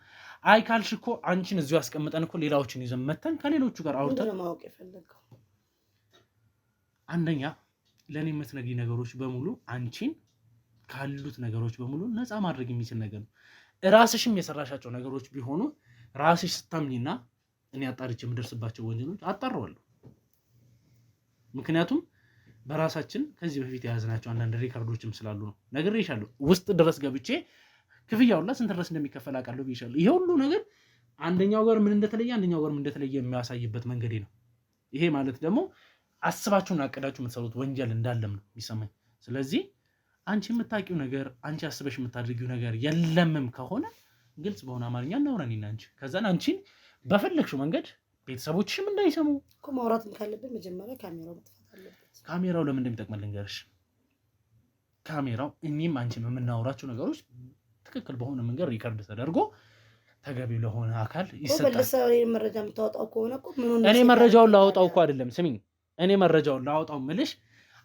አይ ካልሽ እኮ አንቺን እዚሁ አስቀምጠን እኮ ሌላዎችን ይዘን መተን ከሌሎቹ ጋር አውርተን ማወቅ የፈለገው አንደኛ ለኔ የምትነግሪኝ ነገሮች በሙሉ አንቺን ካሉት ነገሮች በሙሉ ነፃ ማድረግ የሚችል ነገር ነው። ራስሽም የሰራሻቸው ነገሮች ቢሆኑ ራስሽ ስታምኚና እኔ አጣርቼ የምደርስባቸው ወንጀሎች አጣራዋለሁ። ምክንያቱም በራሳችን ከዚህ በፊት የያዝናቸው አንዳንድ ሪካርዶችም ስላሉ ነው። ነግሬሻለሁ። ውስጥ ድረስ ገብቼ ክፍያውላ ስንት ድረስ እንደሚከፈል አውቃለሁ ብዬሻለሁ። ይሄ ሁሉ ነገር አንደኛው ጋር ምን እንደተለየ የሚያሳይበት መንገዴ ነው። ይሄ ማለት ደግሞ አስባችሁና አቅዳችሁ የምትሰሩት ወንጀል እንዳለም ነው የሚሰማኝ። ስለዚህ አንቺ የምታውቂው ነገር አንቺ አስበሽ የምታደርጊው ነገር የለምም ከሆነ ግልጽ በሆነ አማርኛ እናውራ እኔና አንቺ። ከዛን አንቺን በፈለግሽው መንገድ ቤተሰቦችሽም እንዳይሰሙ እኮ ማውራትም ካለብን መጀመሪያ ካሜራው መጥፋት አለበት። ካሜራው ለምን እንደሚጠቅመን ልንገርሽ። ካሜራው እኔም አንቺም የምናወራቸው ነገሮች ትክክል በሆነ መንገድ ሪከርድ ተደርጎ ተገቢው ለሆነ አካል ይሰጣል። መረጃ የምታወጣው ከሆነ እኮ እኔ መረጃውን ላወጣው እኮ አይደለም። ስሚኝ፣ እኔ መረጃውን ላወጣው ምልሽ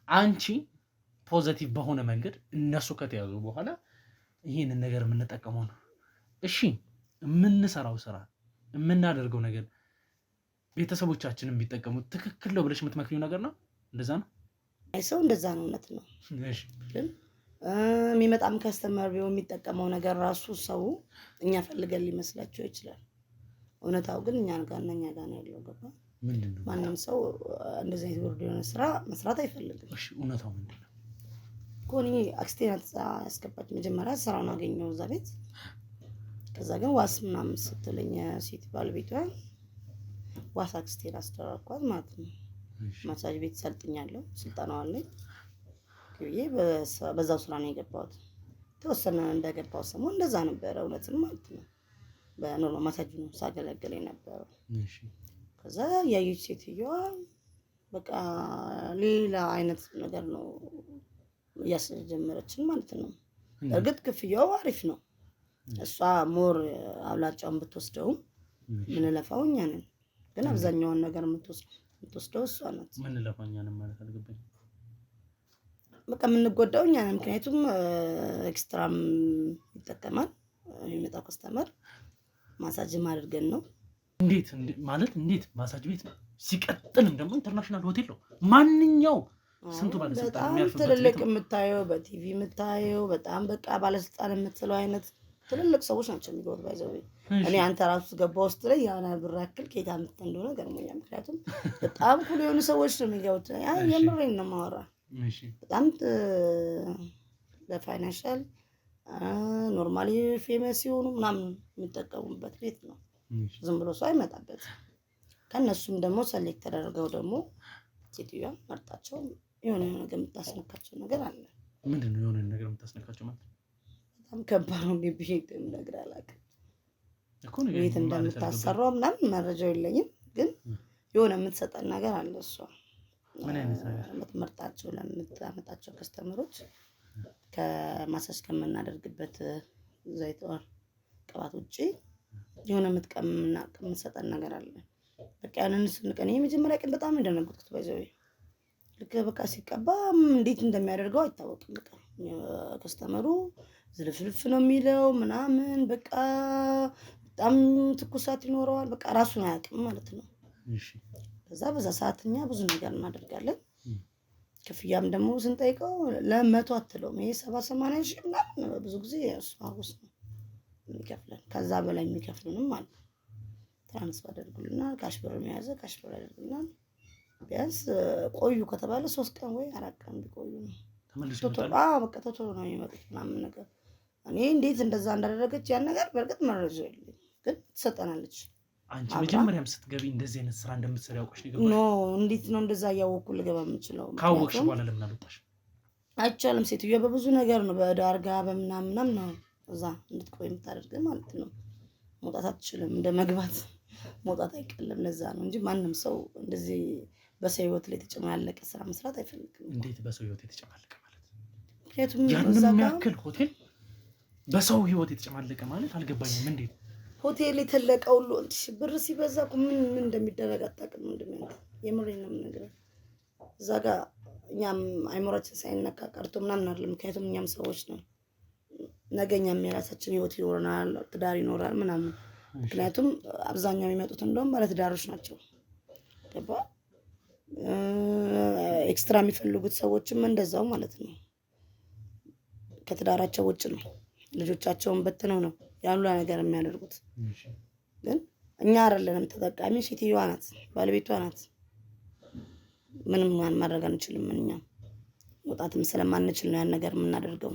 አንቺ ፖዚቲቭ በሆነ መንገድ እነሱ ከተያዙ በኋላ ይህንን ነገር የምንጠቀመው ነው። እሺ፣ የምንሰራው ስራ የምናደርገው ነገር ቤተሰቦቻችንን ቢጠቀሙት ትክክል ነው ብለሽ የምትመክሪው ነገር ነው። እንደዛ ነው። አይ ሰው እንደዛ ነው፣ እውነት ነው። እሺ፣ ግን የሚመጣም ከስተመር ቢሆን የሚጠቀመው ነገር ራሱ ሰው እኛ ፈልገን ሊመስላቸው ይችላል። እውነታው ግን እኛ ጋር ነው ያለው። ገባ? ምንድነው? ማንም ሰው እንደዚህ አይነት ወርድ የሆነ ስራ መስራት አይፈልግም። እሺ፣ እውነታው ምንድነው? ኮኒ አክስቴን ያስገባች መጀመሪያ ስራውን አገኘው እዛ ቤት። ከዛ ግን ዋስ ምናምን ስትለኝ ሴት ባለቤቷ ዋስ አክስቴን አስተራኳት ማለት ነው። ማሳጅ ቤት ሰልጥኛለሁ፣ ስልጠናው አለኝ ብዬ በዛው ስራ ነው የገባሁት። ተወሰነ እንደገባው ሰሞን እንደዛ ነበረ፣ እውነትም ማለት ነው። በኖርማል ማሳጅ ነው ሳገለግል የነበረው። ከዛ ያየች ሴትዮዋ በቃ ሌላ አይነት ነገር ነው እያስጀመረችን ማለት ነው። እርግጥ ክፍያው አሪፍ ነው። እሷ ሞር አብላጫውን ብትወስደውም ምንለፋው እኛ ነን። ግን አብዛኛውን ነገር የምትወስደው እሷ ናት። ምንለፋው እኛ ነን ማለት አልገባኝም። በቃ የምንጎዳው እኛ ነን። ምክንያቱም ኤክስትራም ይጠቀማል የሚመጣው ከስተመር ማሳጅም አድርገን ነው። እንዴት ማሳጅ ቤት ነው። ሲቀጥልም ደግሞ ኢንተርናሽናል ሆቴል ነው። ማንኛው ስንቱ ባለስልጣን የሚያርፍበት ትልልቅ የምታየው በቲቪ የምታየው በጣም በቃ ባለስልጣን የምትለው አይነት ትልልቅ ሰዎች ናቸው የሚገቡት። ባይዘው እኔ አንተ ራሱ ገባ ውስጥ ላይ ያና ብር ያክል ከየት አምጥተህ እንደሆነ ገርሞኛል። ምክንያቱም በጣም ኩል የሆኑ ሰዎች ነው የሚገቡት። አይ የምሬን ነው የማወራ። በጣም ለፋይናንሻል ኖርማሊ ፌመስ የሆኑ ምናምን የሚጠቀሙበት ቤት ነው። ዝም ብሎ ሰው አይመጣበት። ከነሱም ደግሞ ሰሌክት ተደርገው ደግሞ ሴትዮዋ መርጣቸው የሆነ ነገር የምታስነካቸው ነገር አለ። ምንድነው የሆነ ነገር የምታስነካቸው ማለት? በጣም ከባድ ነው። ብዬ ነገር አላውቅም ቤት እንደምታሰራው ምናምን መረጃው የለኝም፣ ግን የሆነ የምትሰጠን ነገር አለ። እሷ የምትመርጣቸው ለምታመጣቸው ከስተመሮች ከማሳጅ ከምናደርግበት ዘይት ቅባት ውጪ የሆነ የምትሰጠን ነገር አለ። በቃ ያንን ስንቀን የመጀመሪያ ቀን በጣም እንደነገጥኩት ባይዘው ልክ በቃ ሲቀባ እንዴት እንደሚያደርገው አይታወቅም። በቃ ከስተመሩ ዝልፍልፍ ነው የሚለው ምናምን በቃ በጣም ትኩሳት ይኖረዋል። በቃ ራሱን አያውቅም ማለት ነው። ከዛ በዛ ሰዓትኛ ብዙ ነገር እናደርጋለን። ክፍያም ደግሞ ስንጠይቀው ለ100 አትለውም። ይሄ 70-80 ሺህ ምናምን ብዙ ጊዜ እሱ አውስ ነው የሚከፍለን። ከዛ በላይ የሚከፍሉንም አለ። ትራንስፈር አደርጉልናል። ካሽ ብር የሚያዘ ካሽ ብር አደርጉልናል። ቢያንስ ቆዩ ከተባለ 3 ቀን ወይ 4 ቀን ቢቆዩ ነው በቃ ቶሎ ነው የሚመጡት ምናምን ነገር። እኔ እንዴት እንደዛ እንዳደረገች ያን ነገር በእርግጥ መረጃ የለኝም፣ ግን ትሰጠናለች። አንቺ መጀመሪያም ስትገቢ እንደዚህ አይነት ስራ እንደምትሰሪ ያውቀሽ ነው? ኖ እንዴት ነው እንደዛ እያወኩ ልገባ የምችለው? ካወቅሽ በኋላ ለምን አልወጣሽ? አይቻልም። ሴትዮዋ በብዙ ነገር ነው በዳርጋ በምናምናም ነው እዛ እንድትቆይ የምታደርግ ማለት ነው። መውጣት አትችልም። እንደ መግባት መውጣት አይቀልም። ለዛ ነው እንጂ ማንም ሰው እንደዚህ በሰው ህይወት ላይ የተጨማለቀ ስራ መስራት አይፈልግም። እንዴት በሰው ህይወት የተጨማለቀ ማለት? ምክንያቱም ያንን የሚያክል ሆቴል በሰው ህይወት የተጨማለቀ ማለት አልገባኝም። እንዴት ሆቴል የተለቀው ሁሉ ብር ሲበዛ ምን እንደሚደረግ አታውቅም። እንደምን የምሬን ነው የምነግርህ። እዛ ጋር እኛም አይሞራችን ሳይነካ ቀርቶ ምናምን አይደለም። ምክንያቱም እኛም ሰዎች ነው። ነገኛም የራሳችን ህይወት ይኖረናል፣ ትዳር ይኖራል ምናምን። ምክንያቱም አብዛኛው የሚመጡት እንደውም ባለ ትዳሮች ናቸው። ገባ? ኤክስትራ የሚፈልጉት ሰዎችም እንደዛው ማለት ነው። ከትዳራቸው ውጭ ነው። ልጆቻቸውን በትነው ነው ያሉ ነገር የሚያደርጉት። ግን እኛ አይደለንም ተጠቃሚ፣ ሴትዮዋ ናት፣ ባለቤቷ ናት። ምንም ማድረግ አንችልም። እኛም መውጣትም ስለማንችል ነው ያን ነገር የምናደርገው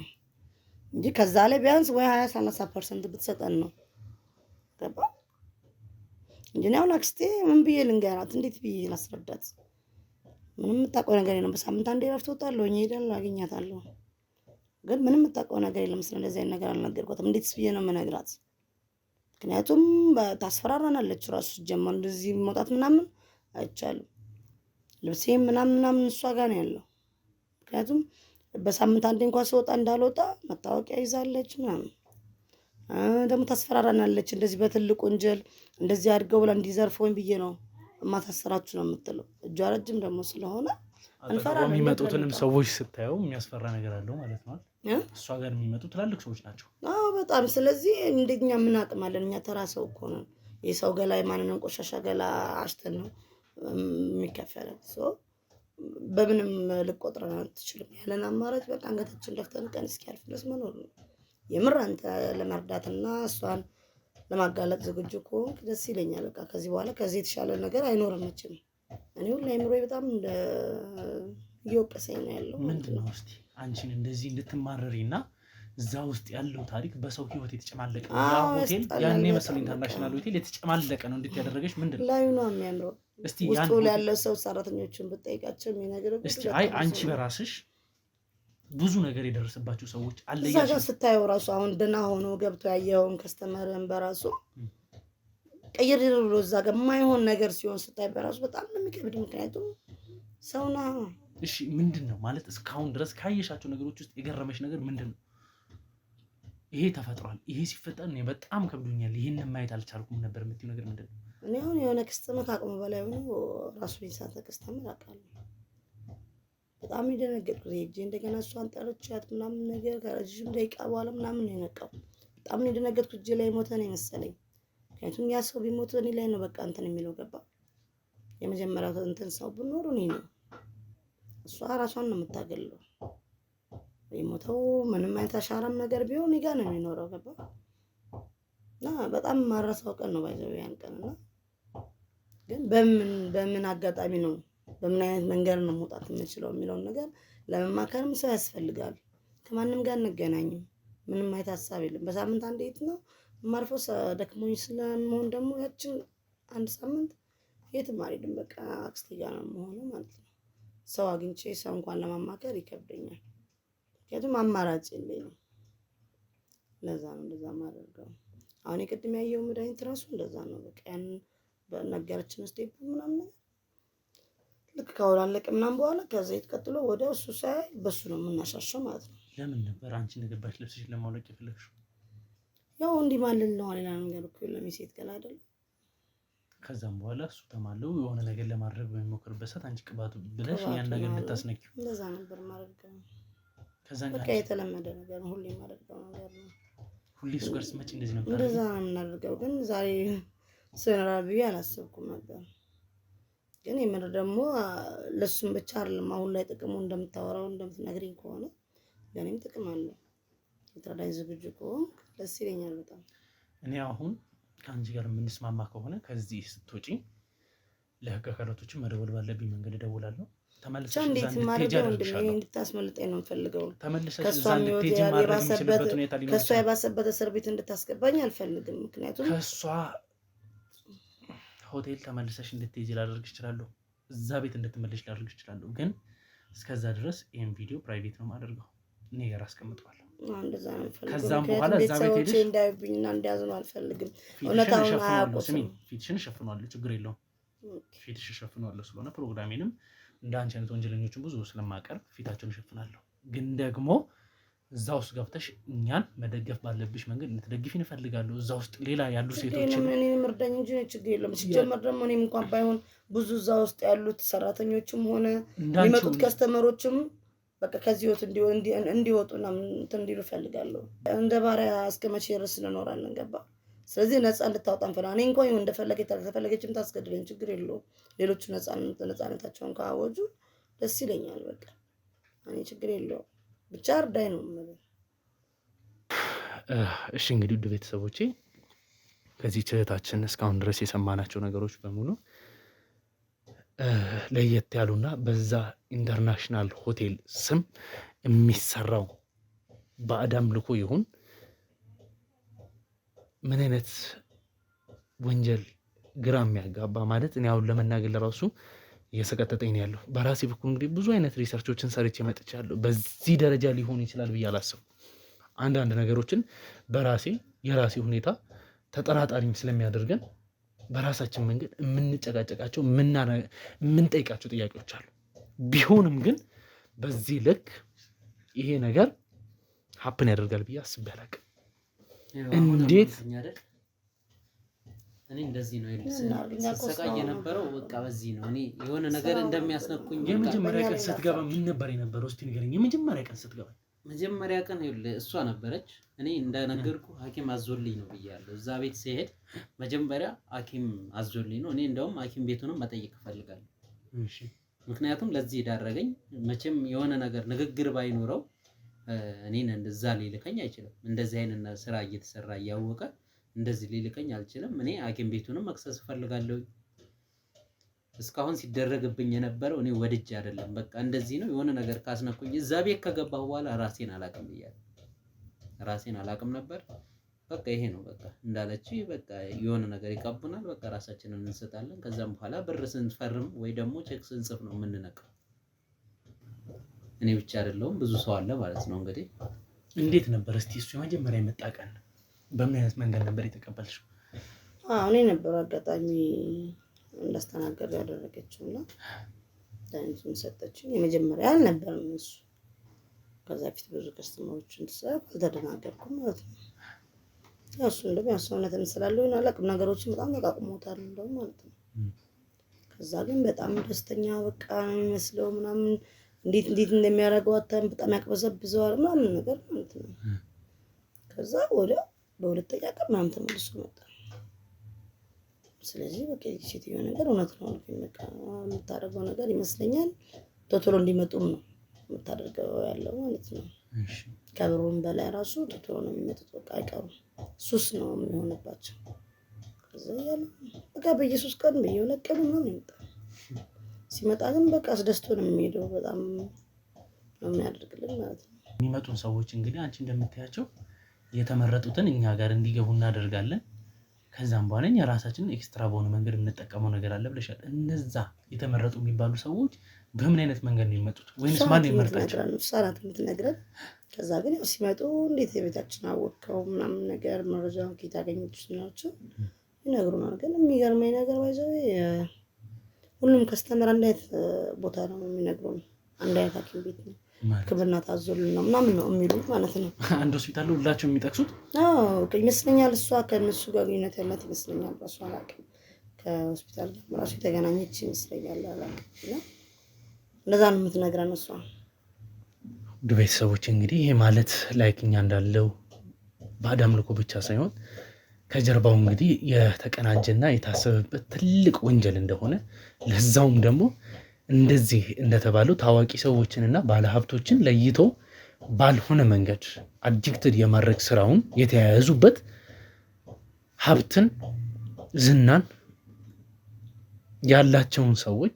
እንጂ ከዛ ላይ ቢያንስ ወይ 20-30% ብትሰጠን ነው። ገባ? እንጂ ነው አክስቴ ምን ብዬ ልንገራት? እንዴት ብዬ ላስረዳት? ምንም የምታውቀው ነገር የለም። በሳምንት አንዴ እረፍት እወጣለሁ፣ እሄዳለሁ፣ አገኛታለሁ። ግን ምንም የምታውቀው ነገር የለም። ስለዚህ አይነት ነገር አልነገርኳትም። እንዴትስ ብዬ ነው የምነግራት? ምክንያቱም ታስፈራራናለች። ራሱ ጀመር እንደዚህ መውጣት ምናምን አይቻልም። ልብሴም ምናምን እሷ ጋር ነው ያለው። ምክንያቱም በሳምንት አንዴ እንኳን ስወጣ እንዳልወጣ መታወቂያ ይዛለች ምናምን። ደግሞ ታስፈራራናለች። እንደዚህ በትልቅ ወንጀል እንደዚህ አድርገው ብላ እንዲዘርፈውኝ ብዬ ነው እማታሰራችሁ ነው የምትለው። እጇ ረጅም ደግሞ ስለሆነ እንፈራለን። የሚመጡትንም ሰዎች ስታየው የሚያስፈራ ነገር አለው ማለት ነው። እሷ ጋር የሚመጡ ትላልቅ ሰዎች ናቸው። አዎ በጣም። ስለዚህ እንደኛ ምን አቅማለን? እኛ ተራ ሰው እኮ ነው። የሰው ገላ የማንንም ቆሻሻ ገላ አሽተን ነው የሚከፈለን። በምንም ልቆጥረን አትችልም። ያለን አማራጭ በቃ አንገታችን ደፍተን ቀን እስኪያልፍ ድረስ መኖር ነው። የምር አንተ ለመርዳትና እሷን ለማጋለጥ ዝግጁ ከሆንክ ደስ ይለኛል። በቃ ከዚህ በኋላ ከዚህ የተሻለ ነገር አይኖርም መቼም። እኔ ሁሉ አይምሮዬ በጣም እየወቀሰኝ ነው ያለው። ምንድን ነው እስኪ አንቺን እንደዚህ እንድትማረሪና እዛ ውስጥ ያለው ታሪክ በሰው ህይወት የተጨማለቀ ነው። ያ ሆቴል ያኔ መሰለኝ ኢንተርናሽናል ሆቴል የተጨማለቀ ነው። እንዴት ያደረገች ምንድን ነው? ላዩ ነው የሚያምረው። እስቲ ውስጡ ያለው ሰው ሰራተኞችን ብትጠይቃቸው የሚነግረው እስቲ አይ አንቺ በራስሽ ብዙ ነገር የደረሰባቸው ሰዎች አለያችሁ። እዛ ጋር ስታየው ራሱ አሁን ደህና ሆኖ ገብቶ ያየውን ከስተመርን በራሱ ቀይር ብሎ እዛ ጋር የማይሆን ነገር ሲሆን ስታይ በራሱ በጣም ነው የሚከብድ። ምክንያቱም ሰውና እሺ ምንድን ነው ማለት እስካሁን ድረስ ካየሻቸው ነገሮች ውስጥ የገረመሽ ነገር ምንድን ነው? ይሄ ተፈጥሯል፣ ይሄ ሲፈጠር እኔ በጣም ከብዶኛል፣ ይሄንን ማየት አልቻልኩም ነበር የምትይው ነገር ምንድን ነው? እኔ አሁን የሆነ ከስተመር ከአቅሙ በላይ ሆኖ ራሱ ይሳተ ከስተመር አውቃለሁ። በጣም የደነገጥኩት ሄጄ እንደገና እሷን ጠርቻት ምናምን ነገር ከረጅም ደቂቃ በኋላ ምናምን ነው የነቃው። በጣም የደነገጥኩት እጄ ላይ ሞተ ነው የመሰለኝ። ምክንያቱም ያ ሰው ቢሞት እኔ ላይ ነው በቃ እንትን የሚለው ገባ። የመጀመሪያው እንትን ሰው ብኖር እኔ ነው። እሷ ራሷን ነው የምታገለው። የሞተው ምንም አይነት አሻራም ነገር ቢሆን እኔ ጋር ነው የሚኖረው ገባ። እና በጣም ማረሳው ቀን ነው ባይዘው ያን ቀንና ግን በምን አጋጣሚ ነው በምን አይነት መንገድ ነው መውጣት የምችለው የሚለውን ነገር ለመማከርም ሰው ያስፈልጋል። ከማንም ጋር እንገናኝም ምንም አይነት ሀሳብ የለም። በሳምንት አንዴ የት ነው ማርፈው ደክሞኝ ስለመሆን ደግሞ ያችን አንድ ሳምንት የትም አልሄድም። በቃ አክስቴ ጋር ነው የምሆነው ማለት ነው። ሰው አግኝቼ ሰው እንኳን ለማማከር ይከብደኛል። ምክንያቱም አማራጭ የለኝም። ለዛ ነው እንደዛ ማደርገው። አሁን የቅድም ያየው መድኃኒት ራሱ እንደዛ ነው። በቃ ያን በነገረችን ስቴፕ ምናምን ልክ ካወላለቀ ምናምን በኋላ ከዘይት ቀጥሎ ወዲያው እሱ ሳይ በሱ ነው የምናሻሸው ማለት ነው። ለምን ነበር አንቺ እንደገባሽ ልብስሽን ለማውለቅ የፈለግሽው? ያው እንዲህ ማለል ነው ሌላ ነገር እኮ የለም። የሴት ገላ አይደለም። ከዛም በኋላ እሱ ተማለው የሆነ ነገር ለማድረግ በሚሞክርበት ሰዓት አንቺ ቅባቱ ብለሽ ያን ነገር እንድታስነኪው እንደዛ ነበር ማድረግ። ከዛን በቃ የተለመደ ነገር ነው፣ ሁሌ ማድረገው ነገር ነው። ሁሌ እሱ ጋር ስትመጪ እንደዚህ ነበር? እንደዛ ነው የምናደርገው። ግን ዛሬ ስንራል ብዬ አላሰብኩም ነበር። ግን የምር ደግሞ ለሱም ብቻ አይደለም አሁን ላይ ጥቅሙ እንደምታወራው እንደምትነግሪኝ ከሆነ ለኔም ጥቅም አለው። የተረዳኝ ዝግጁ ከሆንክ ደስ ይለኛል በጣም። እኔ አሁን ከአንቺ ጋር የምንስማማ ከሆነ ከዚህ ስትወጪ ለህግ አካላቶችን መደወል ባለብኝ መንገድ እደውላለሁ። ተመልሰሽ እዛ እንድታስመልጠኝ ነው የምፈልገው። ተመልሰሽ እዛ እንድትሄጂ ማድረግ የምችልበት ሁኔታ ሊኖር ከእሷ የባሰበት እስር ቤት እንድታስገባኝ አልፈልግም። ምክንያቱም ከእሷ ሆቴል ተመልሰሽ እንድትሄጂ ላደርግ እችላለሁ። እዛ ቤት እንድትመለሽ ላደርግ እችላለሁ። ግን እስከዛ ድረስ ይሄን ቪዲዮ ፕራይቬት ነው የማደርገው። እኔ ጋር አስቀምጠዋለሁ። እንደዛ ነው የምፈልገው። ከዛም በኋላ እዛ ቤት ሄደሽ እንዳይብኝና እንዲያዝኑ አልፈልግም። እውነታውን አያውቁትም። ፊትሽን እሸፍነዋለሁ፣ ችግር የለውም። ፊትሽ እሸፍነዋለሁ ስለሆነ ፕሮግራሜንም እንደ አንቺ አይነት ወንጀለኞችን ብዙ ስለማቀርብ ፊታቸውን እሸፍናለሁ። ግን ደግሞ እዛ ውስጥ ገብተሽ እኛን መደገፍ ባለብሽ መንገድ እንድትደግፊን እፈልጋለሁ። እዛ ውስጥ ሌላ ያሉ ሴቶች እኔን ምርዳኝ እንጂ ችግር የለም። ሲጀመር ደግሞ እኔም እንኳን ባይሆን ብዙ እዛ ውስጥ ያሉት ሰራተኞችም ሆነ የሚመጡት ከስተመሮችም በቃ ከዚህ ህይወት እንዲወጡና እንትን እንዲሉ እፈልጋለሁ። እንደ ባሪያ እስከ መቼ ድረስ እንኖራለን? ገባ? ስለዚህ ነፃ እንድታወጣ እንፈልጋለን። እኔ እንኳን እንደፈለገችም ታስገድለኝ ችግር የለውም። ሌሎቹ ነፃነታቸውን ካወጁ ደስ ይለኛል። በቃ እኔ ችግር የለውም። ብቻ እርዳኝ ነው የምልህ። እሺ እንግዲህ ውድ ቤተሰቦቼ ከዚህ እህታችን እስካሁን ድረስ የሰማናቸው ነገሮች በሙሉ ለየት ያሉና በዛ ኢንተርናሽናል ሆቴል ስም የሚሰራው ባዕድ አምልኮ ይሁን ምን አይነት ወንጀል ግራ የሚያጋባ ማለት እኔ አሁን ለመናገር ለራሱ እየሰቀጠጠኝ ነው ያለው። በራሴ በኩል እንግዲህ ብዙ አይነት ሪሰርቾችን ሰርቼ መጥቻለሁ። በዚህ ደረጃ ሊሆን ይችላል ብዬ አላሰብኩም። አንዳንድ ነገሮችን የራሴ ሁኔታ ተጠራጣሪም ስለሚያደርገን በራሳችን መንገድ የምንጨቃጨቃቸው የምንጠይቃቸው ጥያቄዎች አሉ። ቢሆንም ግን በዚህ ልክ ይሄ ነገር ሀፕን ያደርጋል ብዬ አስቤ አላውቅም። እንዴት እኔ እንደዚህ ነው ስሰቃይ የነበረው። በቃ በዚህ ነው እኔ የሆነ ነገር እንደሚያስነኩኝ። የመጀመሪያ ቀን ስትገባ ምን ነበር የነበረው? እስቲ ንገረኝ። የመጀመሪያ ቀን ስትገባ መጀመሪያ ቀን እሷ ነበረች። እኔ እንደነገርኩ ሐኪም አዞልኝ ነው ብያለሁ። እዛ ቤት ሲሄድ መጀመሪያ ሐኪም አዞልኝ ነው። እኔ እንደውም ሐኪም ቤቱንም መጠየቅ እፈልጋለሁ። እሺ፣ ምክንያቱም ለዚህ ዳረገኝ። መቼም የሆነ ነገር ንግግር ባይኖረው እኔን እንደዛ ሊልከኝ አይችልም። እንደዚህ አይነት ስራ እየተሰራ እያወቀ እንደዚህ ሊልከኝ አልችልም። እኔ ሐኪም ቤቱንም መክሰስ እፈልጋለሁ። እስካሁን ሲደረግብኝ የነበረው እኔ ወድጄ አይደለም። በቃ እንደዚህ ነው። የሆነ ነገር ካስነኩኝ እዛ ቤት ከገባሁ በኋላ ራሴን አላቅም ብያለሁ። ራሴን አላቅም ነበር። በቃ ይሄ ነው በቃ እንዳለች በቃ የሆነ ነገር ይቀቡናል። በቃ ራሳችንን እንሰጣለን። ከዛም በኋላ ብር ስንፈርም ወይ ደግሞ ቼክ ስንጽፍ ነው የምንነቀው። እኔ ብቻ አይደለሁም ብዙ ሰው አለ ማለት ነው። እንግዲህ እንዴት ነበር እስቲ እሱ የመጀመሪያ የመጣ ቀን በምን አይነት መንገድ ነበር የተቀበልሽው? እኔ ነበር አጋጣሚ እንዳስተናገድ ያደረገችውና ዳንሱን ሰጠችኝ። የመጀመሪያ አልነበረም እሱ። ከዛ ፊት ብዙ ከስተመሮችን ተሰብ አልተደናገርኩም ማለት ነው። እሱ እንደም ያሰውነትን ስላለው አላቅም ነገሮችን በጣም ያቃቁሞታል እንደው ማለት ነው። ከዛ ግን በጣም ደስተኛ በቃ ነው የሚመስለው ምናምን እንዴት እንደሚያደርገው አታም በጣም ያቅበዘብዘዋል ምናምን ነገር ማለት ነው። ከዛ ወዲያ በሁለተኛ ቀን ምናምን ተመልሶ መጣ። ስለዚህ በቃ የሴትዮ ነገር እውነት ነው በቃ የምታደርገው ነገር ይመስለኛል። ቶሎ እንዲመጡም ነው የምታደርገው ያለው ማለት ነው። እሺ፣ ከብሩም በላይ ራሱ ቶሎ ነው የሚመጡት። በቃ አይቀሩም። ሱስ ነው የሚሆንባቸው። ከዛ ያለ በቃ በኢየሱስ ቀን በየሁለት ቀኑ ነው የሚመጣው። ሲመጣ ግን በቃ አስደስቶ ነው የሚሄደው። በጣም ነው የሚያደርግልን ማለት ነው። የሚመጡን ሰዎች እንግዲህ አንቺ እንደምታያቸው የተመረጡትን እኛ ጋር እንዲገቡ እናደርጋለን። ከዛም በኋላ እኛ ራሳችንን ኤክስትራ በሆነ መንገድ የምንጠቀመው ነገር አለ ብለሻል። እነዛ የተመረጡ የሚባሉ ሰዎች በምን አይነት መንገድ ነው የሚመጡት? ወይስ ማን ይመርጣቸው? እሷ ናት የምትነግረን። ከዛ ግን ያው ሲመጡ እንዴት የቤታችን አወቅከው ምናምን ነገር መረጃውን ከየት አገኘች ናቸው ይነግሩናል። ግን የሚገርመኝ ነገር ባይዘው ሁሉም ከስተመር አንድ አይነት ቦታ ነው የሚነግሩን። አንድ አይነት ሐኪም ቤት ነው ሕክምና ታዞልን ነው ምናምን ነው የሚሉት ማለት ነው። አንድ ሆስፒታል ነው ሁላቸው የሚጠቅሱት? አዎ ይመስለኛል። እሷ ከእነሱ ጋር ግንኙነት ያላት ይመስለኛል። እሷ አላውቅም፣ ከሆስፒታል ጋር ራሱ የተገናኘች ይመስለኛል። አላውቅም። እንደዛ ነው የምትነግረን እሷ። ውድ ቤተሰቦች እንግዲህ ይሄ ማለት ላይክ እኛ እንዳለው ባዕድ አምልኮ ብቻ ሳይሆን ከጀርባው እንግዲህ የተቀናጀና የታሰበበት ትልቅ ወንጀል እንደሆነ ለዛውም ደግሞ እንደዚህ እንደተባለው ታዋቂ ሰዎችንና ባለሀብቶችን ለይቶ ባልሆነ መንገድ አዲክትድ የማድረግ ስራውን የተያያዙበት ሀብትን ዝናን ያላቸውን ሰዎች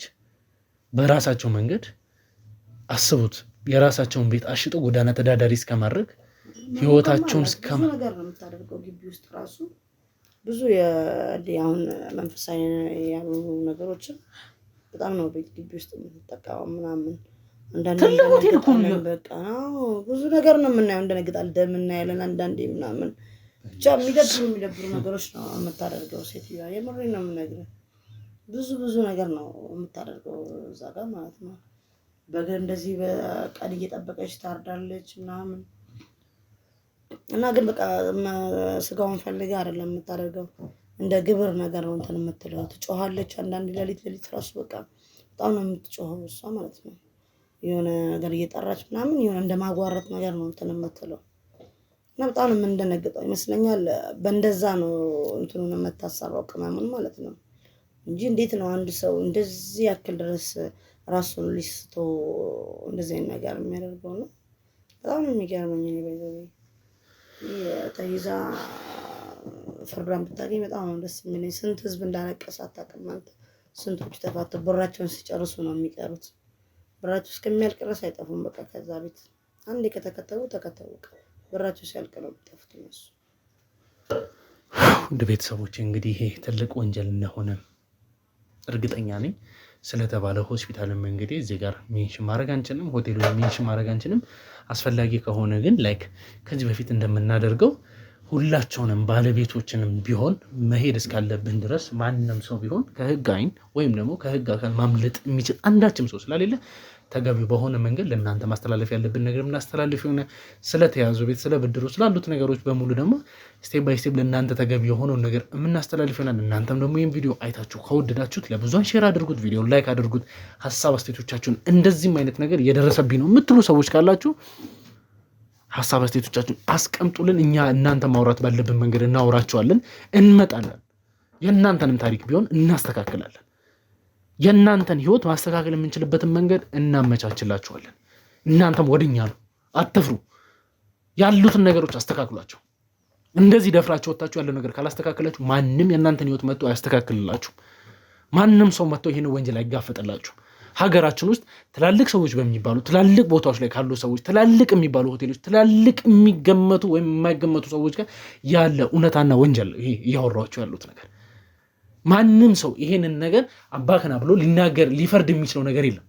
በራሳቸው መንገድ አስቡት የራሳቸውን ቤት አሽጦ ጎዳና ተዳዳሪ እስከማድረግ ህይወታቸውን እስከማ ነገር ነው የምታደርገው። ግቢ ውስጥ ራሱ ብዙ አሁን መንፈሳዊ ያሉ ነገሮችን በጣም ነው ግቢ ውስጥ የምትጠቀመው ምናምን። አንዳንዴ በቃ ብዙ ነገር ነው የምናየው። እንደነግጣል ደም እናያለን አንዳንዴ ምናምን። ብቻ የሚደብሩ ነገሮች ነው የምታደርገው ሴትዮዋ። የምሬን ነው የምነግርህ። ብዙ ነገር ነው የምታደርገው እዛ ጋር ማለት ነው። በገር እንደዚህ በቀን እየጠበቀች ታርዳለች ምናምን እና ግን በቃ ስጋውን ፈልጋ አይደለም የምታደርገው። እንደ ግብር ነገር ነው እንትን የምትለው። ትጮሃለች አንዳንድ ሌሊት ራሱ በቃ በጣም ነው የምትጮኸው እሷ ማለት ነው። የሆነ ነገር እየጠራች ምናምን የሆነ እንደማጓረት ነገር ነው እንትን የምትለው እና በጣም ነው የምንደነግጠው ይመስለኛል። በእንደዛ ነው እንትኑን የምታሰራው ቅመሙን ማለት ነው እንጂ እንዴት ነው አንድ ሰው እንደዚህ ያክል ድረስ ራሱን ሊስቶ እንደዚህ አይነት ነገር የሚያደርገው ነው። በጣም ነው የሚገርመኝ። እኔ ባይዘው ተይዛ ፍርዷን ብታገኝ በጣም ነው ደስ የሚለኝ። ስንት ህዝብ እንዳለቀሰ አታውቅም አንተ። ስንቶቹ ተፋተው ብራቸውን ሲጨርሱ ነው የሚቀሩት። ብራቸው እስከሚያልቅ ድረስ አይጠፉም። በቃ ከዛ ቤት አንዴ ከተከተቡ ብራቸው ሲያልቅ ነው የሚጠፉት እነሱ። ውድ ቤተሰቦች እንግዲህ ይሄ ትልቅ ወንጀል እንደሆነ እርግጠኛ ነኝ። ስለተባለ ሆስፒታልም እንግዲህ እዚህ ጋር ሜንሽን ማድረግ አንችልም፣ ሆቴሉ ሜንሽን ማድረግ አንችልም። አስፈላጊ ከሆነ ግን ላይክ ከዚህ በፊት እንደምናደርገው ሁላቸውንም ባለቤቶችንም ቢሆን መሄድ እስካለብን ድረስ ማንንም ሰው ቢሆን ከህግ አይን ወይም ደግሞ ከህግ አካል ማምለጥ የሚችል አንዳችም ሰው ስለሌለ ተገቢ በሆነ መንገድ ለእናንተ ማስተላለፍ ያለብን ነገር እናስተላልፍ። የሆነ ስለተያዙ ቤት ስለብድሩ ስላሉት ነገሮች በሙሉ ደግሞ ስቴፕ ባይ ስቴፕ ለእናንተ ተገቢ የሆነውን ነገር የምናስተላልፍ ይሆናል። እናንተም ደግሞ ይህን ቪዲዮ አይታችሁ ከወደዳችሁት ለብዙን ሼር አድርጉት፣ ቪዲዮን ላይክ አድርጉት። ሀሳብ አስተያየቶቻችሁን እንደዚህም አይነት ነገር እየደረሰብኝ ነው የምትሉ ሰዎች ካላችሁ ሀሳብ አስተያየቶቻችሁን አስቀምጡልን። እኛ እናንተ ማውራት ባለብን መንገድ እናወራቸዋለን፣ እንመጣለን። የእናንተንም ታሪክ ቢሆን እናስተካክላለን። የእናንተን ህይወት ማስተካከል የምንችልበትን መንገድ እናመቻችላችኋለን። እናንተም ወደኛ ነው፣ አትፍሩ። ያሉትን ነገሮች አስተካክሏቸው። እንደዚህ ደፍራችሁ ወጣችሁ ያለው ነገር ካላስተካከላችሁ ማንም የእናንተን ህይወት መጥቶ አያስተካክልላችሁ። ማንም ሰው መጥቶ ይሄን ወንጀል አይጋፈጥላችሁ። ሀገራችን ውስጥ ትላልቅ ሰዎች በሚባሉ ትላልቅ ቦታዎች ላይ ካሉ ሰዎች ትላልቅ የሚባሉ ሆቴሎች ትላልቅ የሚገመቱ ወይም የማይገመቱ ሰዎች ጋር ያለ እውነታና ወንጀል ይሄ እያወራችሁ ያሉት ነገር ማንም ሰው ይሄንን ነገር አባከና ብሎ ሊናገር ሊፈርድ የሚችለው ነገር የለም።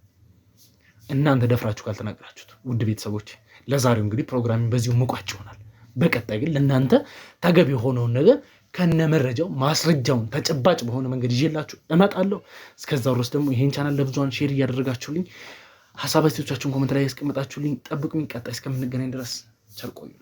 እናንተ ደፍራችሁ ካልተናገራችሁት። ውድ ቤተሰቦች ለዛሬው እንግዲህ ፕሮግራሚን በዚሁ ሙቋጭ ይሆናል። በቀጣይ ግን ለእናንተ ተገቢ የሆነውን ነገር ከነመረጃው ማስረጃውን ተጨባጭ በሆነ መንገድ ይዤላችሁ እመጣለሁ። እስከዛው ድረስ ደግሞ ይሄን ቻናል ለብዙሃን ሼር እያደረጋችሁልኝ ሀሳብ አስተያየቶቻችሁን ኮሜንት ላይ ያስቀምጣችሁልኝ ጠብቁኝ። ቀጣይ እስከምንገናኝ ድረስ ቸር ቆዩልኝ።